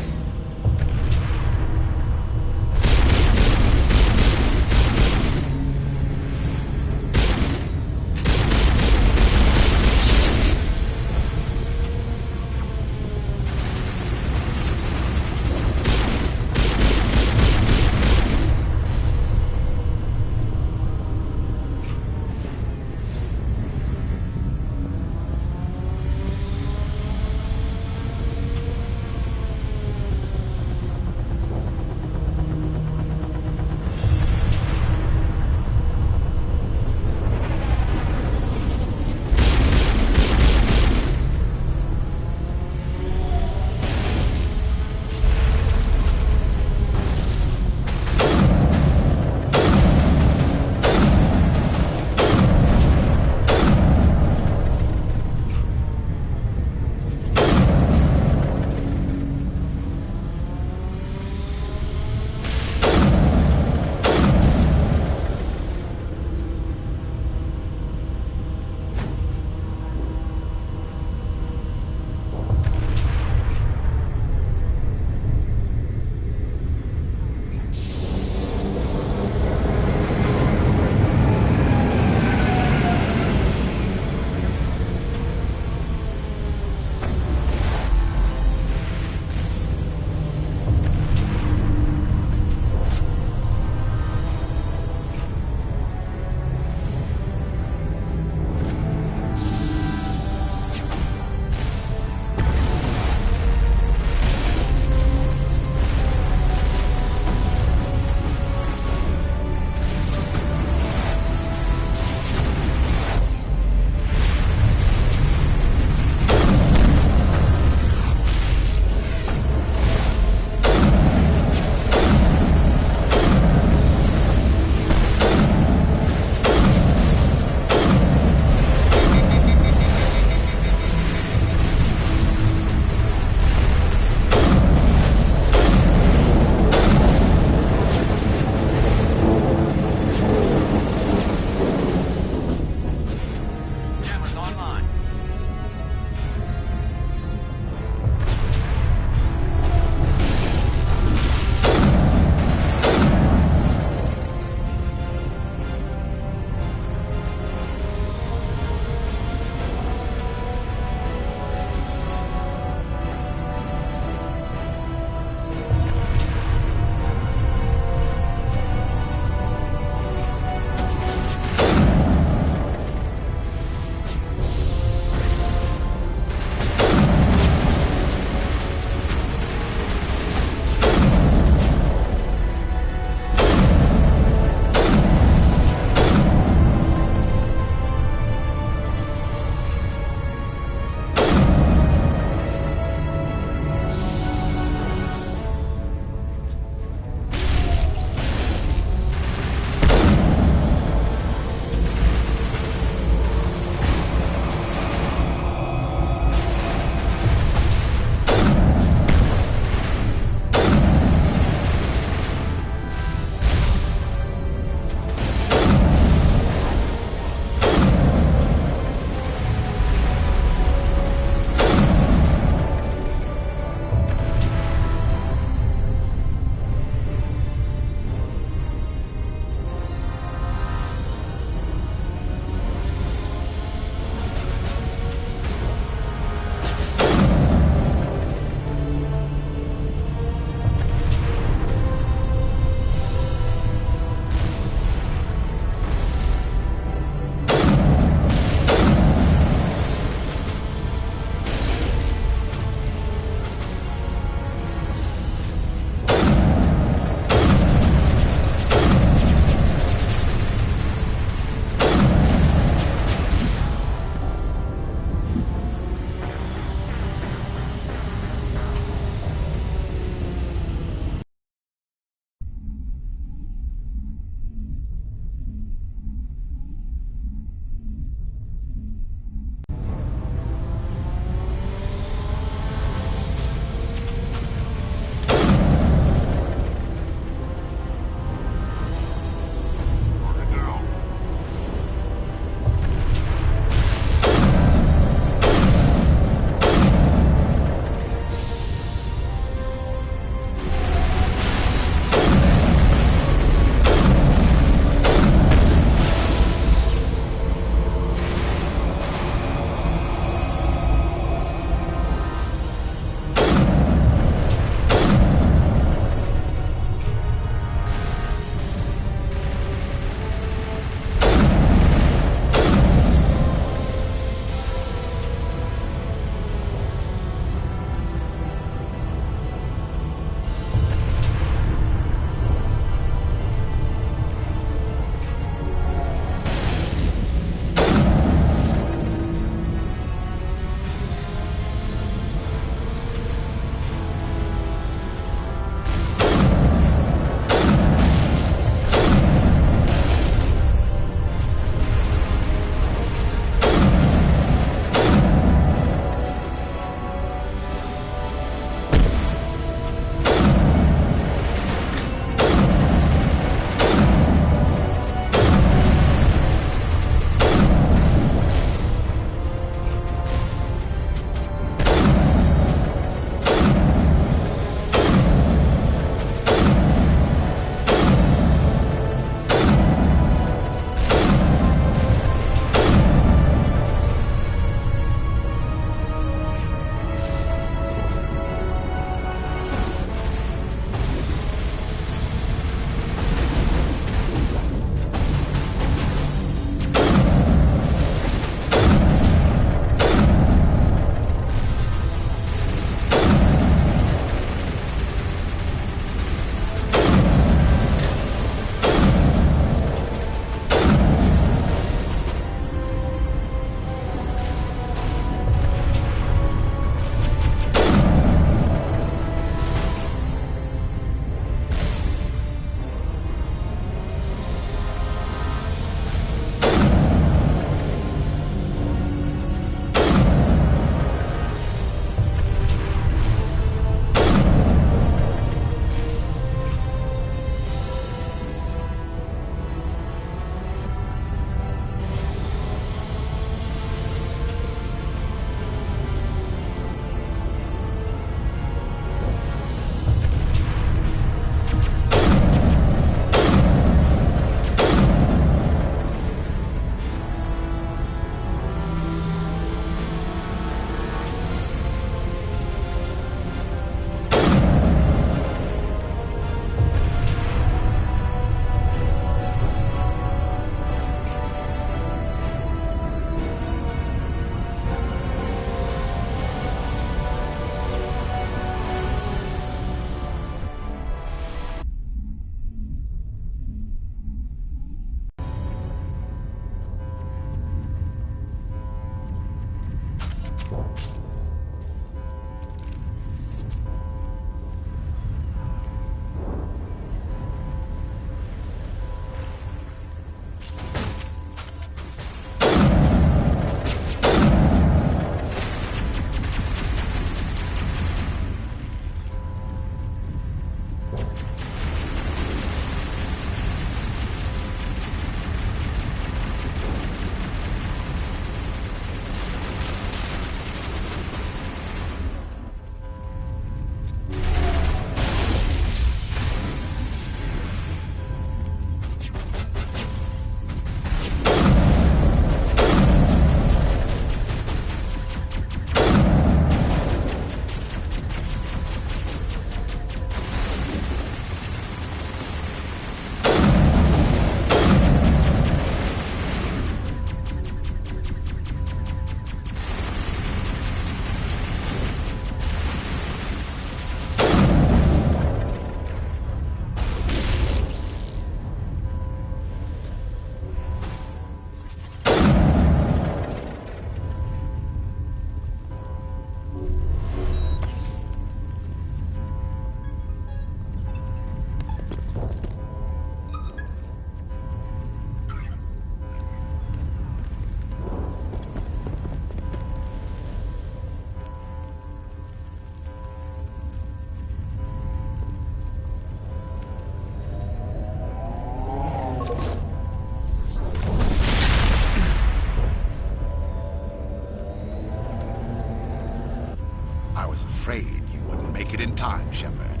make it in time, Shepard.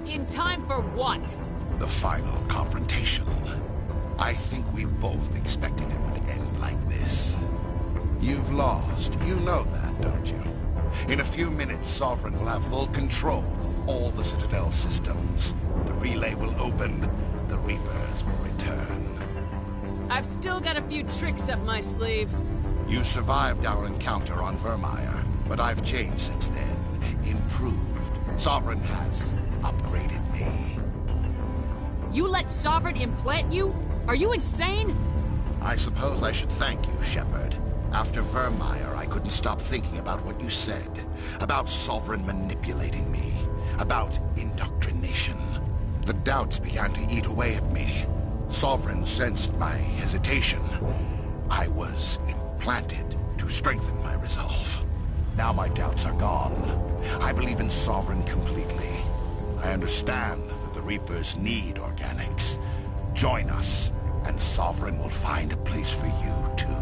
In time for what? The final confrontation. I think we both expected it would end like this. You've lost. You know that, don't you? In a few minutes, Sovereign will have full control of all the Citadel systems. The relay will open. The Reapers will return. I've still got a few tricks up my sleeve. You survived our encounter on Vermeer, but I've changed since then. Improved. Sovereign has upgraded me. You let Sovereign implant you? Are you insane? I suppose I should thank you, Shepard. After Vermeer, I couldn't stop thinking about what you said. About Sovereign manipulating me. About indoctrination. The doubts began to eat away at me. Sovereign sensed my hesitation. I was implanted to strengthen my resolve. Now my doubts are gone. I believe in Sovereign completely. I understand that the Reapers need organics. Join us, and Sovereign will find a place for you, too.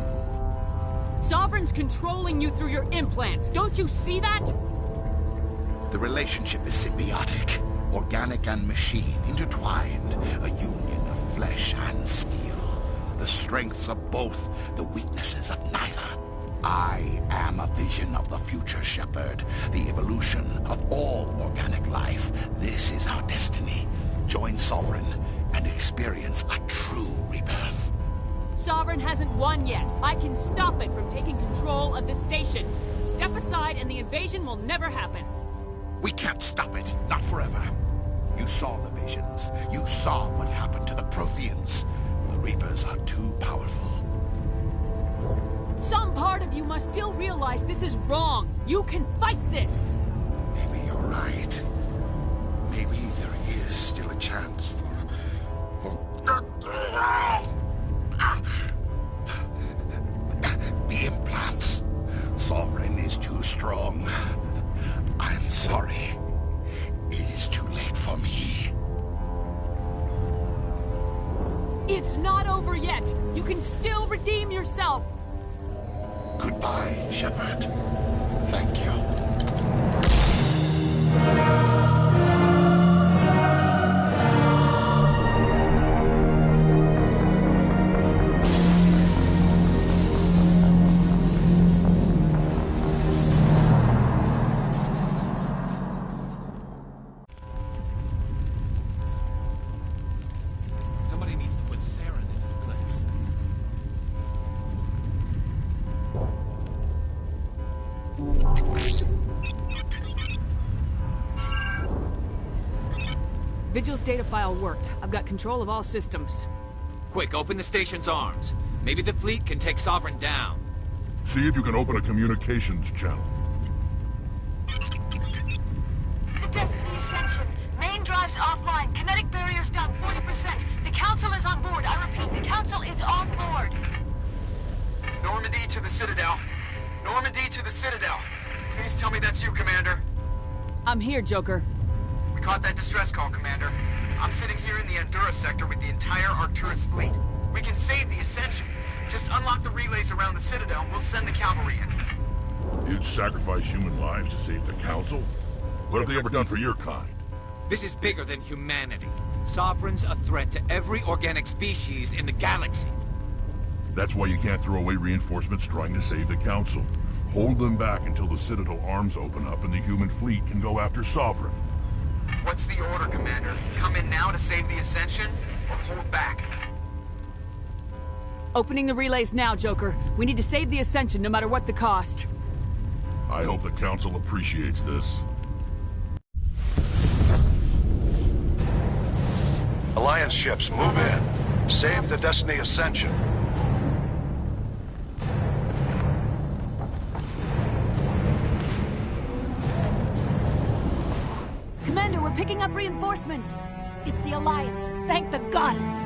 Sovereign's controlling you through your implants. Don't you see that? The relationship is symbiotic. Organic and machine intertwined. A union of flesh and steel. The strengths of both, the weaknesses of neither. I am a vision of the future, Shepard. The evolution of all organic life. This is our destiny. Join Sovereign and experience a true rebirth. Sovereign hasn't won yet. I can stop it from taking control of the station. Step aside and the invasion will never happen. We can't stop it. Not forever. You saw the visions. You saw what happened to the Protheans. The Reapers are too powerful. Some part of you must still realize this is wrong. You can fight this. Maybe you're right. Maybe there is still a chance for... The implants. Sovereign is too strong. I'm sorry. It is too late for me. It's not over yet. You can still redeem yourself. Goodbye, Shepard. Thank you. Somebody needs to put Saren in his place. Vigil's data file worked. I've got control of all systems. Quick, open the station's arms. Maybe the fleet can take Sovereign down. See if you can open a communications channel. The Destiny Ascension. Main drives offline. Kinetic barriers down 40%. The Council is on board. I repeat, the Council is on board. Normandy to the Citadel. Normandy to the Citadel. Please tell me that's you, Commander. I'm here, Joker. We caught that distress call, Commander. I'm sitting here in the Endura sector with the entire Arcturus fleet. We can save the Ascension. Just unlock the relays around the Citadel and we'll send the cavalry in. You'd sacrifice human lives to save the Council? What have they ever done for your kind? This is bigger than humanity. Sovereign's a threat to every organic species in the galaxy. That's why you can't throw away reinforcements trying to save the Council. Hold them back until the Citadel arms open up and the human fleet can go after Sovereign. What's the order, Commander? Come in now to save the Ascension, or hold back? Opening the relays now, Joker. We need to save the Ascension no matter what the cost. I hope the Council appreciates this. Alliance ships, move in. Save the Destiny Ascension. Commander, we're picking up reinforcements. It's the Alliance. Thank the goddess.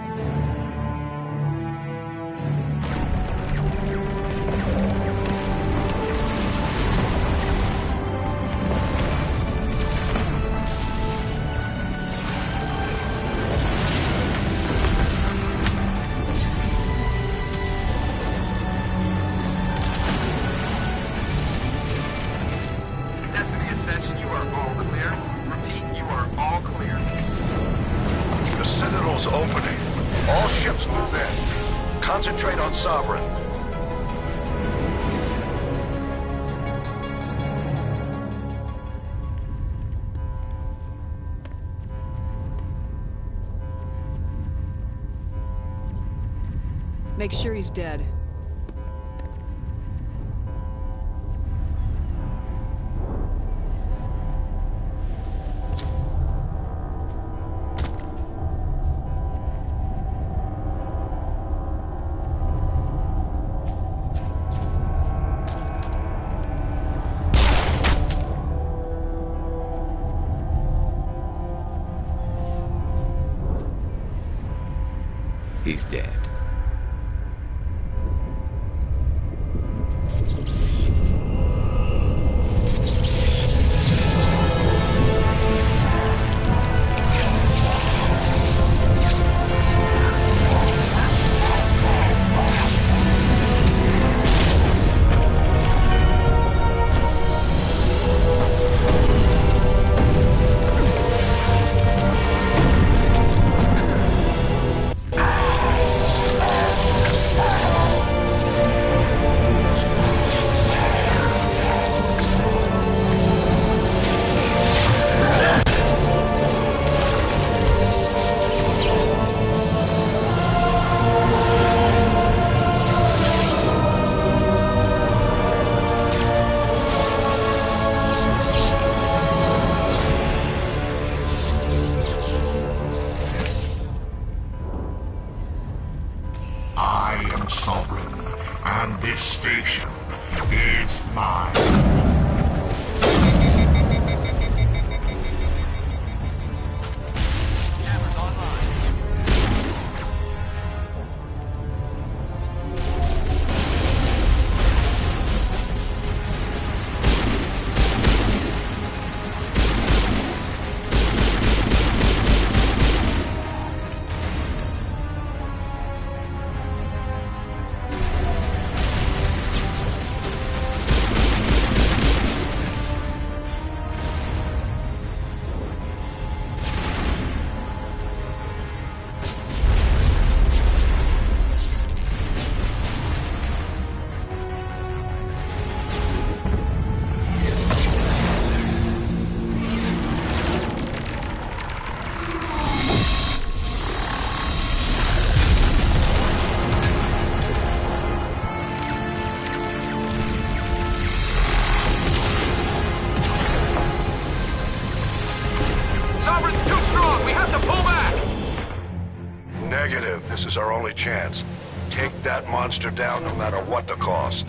Citadel's opening. All ships move in. Concentrate on Sovereign. Make sure he's dead. He's dead. This is our only chance. Take that monster down no matter what the cost.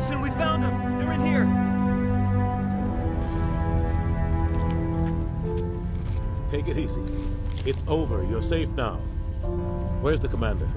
Listen, we found them. They're in here. Take it easy. It's over. You're safe now. Where's the commander?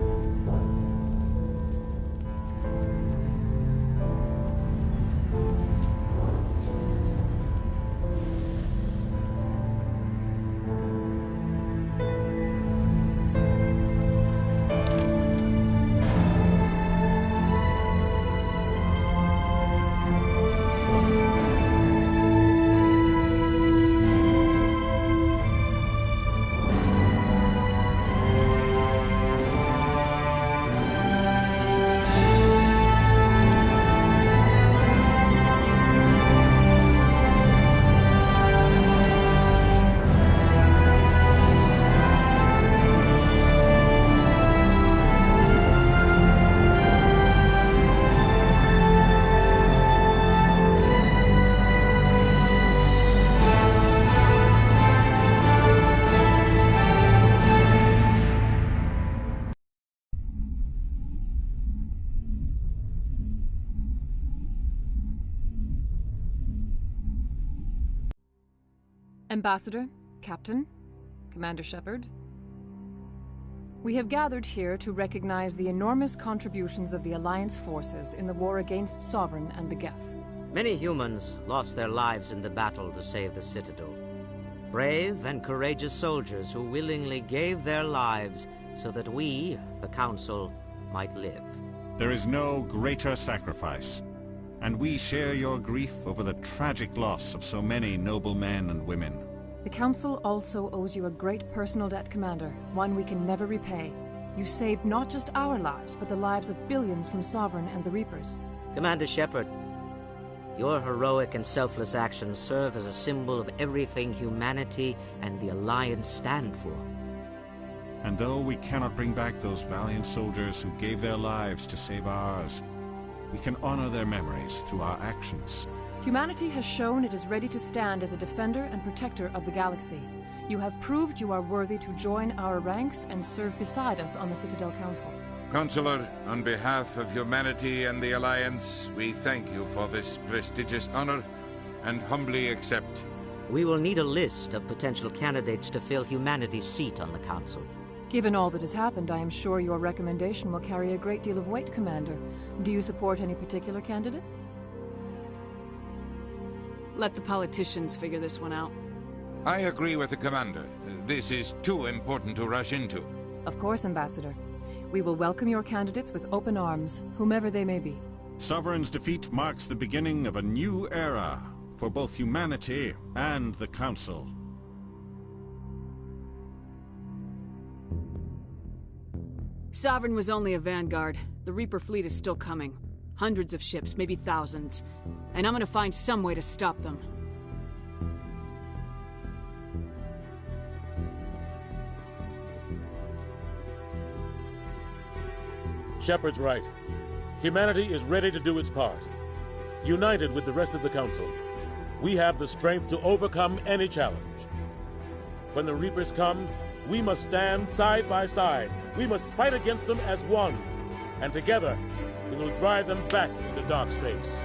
Ambassador, Captain, Commander Shepard. We have gathered here to recognize the enormous contributions of the Alliance forces in the war against Sovereign and the Geth. Many humans lost their lives in the battle to save the Citadel. Brave and courageous soldiers who willingly gave their lives so that we, the Council, might live. There is no greater sacrifice, and we share your grief over the tragic loss of so many noble men and women. The Council also owes you a great personal debt, Commander, one we can never repay. You saved not just our lives, but the lives of billions from Sovereign and the Reapers. Commander Shepard, your heroic and selfless actions serve as a symbol of everything humanity and the Alliance stand for. And though we cannot bring back those valiant soldiers who gave their lives to save ours, we can honor their memories through our actions. Humanity has shown it is ready to stand as a defender and protector of the galaxy. You have proved you are worthy to join our ranks and serve beside us on the Citadel Council. Counselor, on behalf of humanity and the Alliance, we thank you for this prestigious honor and humbly accept. We will need a list of potential candidates to fill humanity's seat on the Council. Given all that has happened, I am sure your recommendation will carry a great deal of weight, Commander. Do you support any particular candidate? Let the politicians figure this one out. I agree with the Commander. This is too important to rush into. Of course, Ambassador. We will welcome your candidates with open arms, whomever they may be. Sovereign's defeat marks the beginning of a new era for both humanity and the Council. Sovereign was only a vanguard. The Reaper fleet is still coming. Hundreds of ships, maybe thousands. And I'm gonna find some way to stop them. Shepard's right. Humanity is ready to do its part. United with the rest of the Council, we have the strength to overcome any challenge. When the Reapers come, we must stand side by side. We must fight against them as one. And together, we will drive them back into dark space.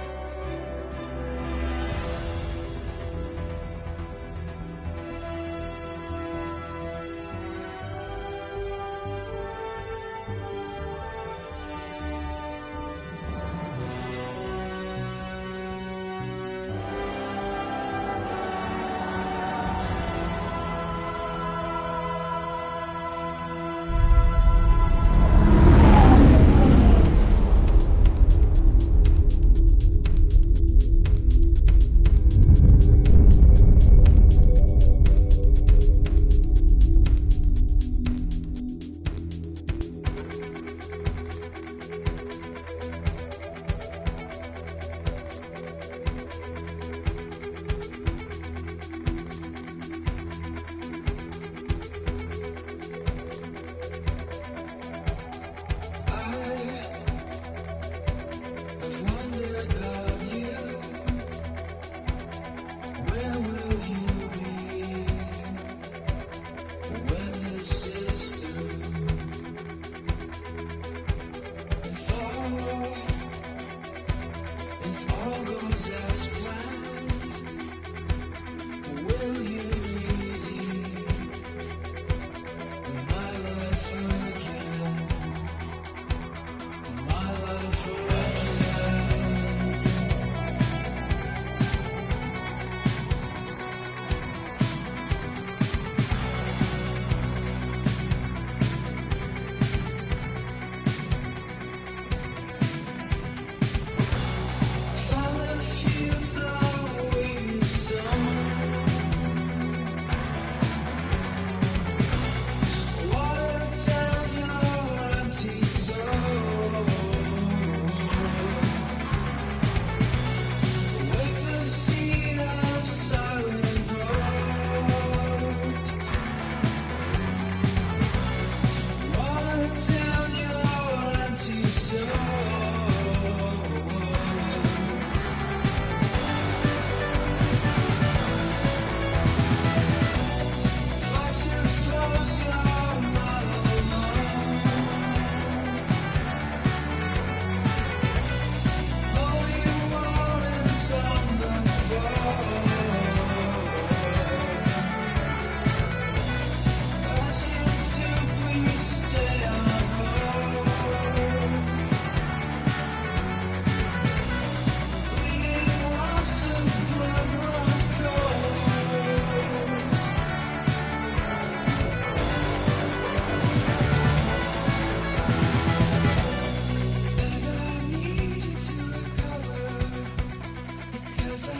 'Cause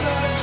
I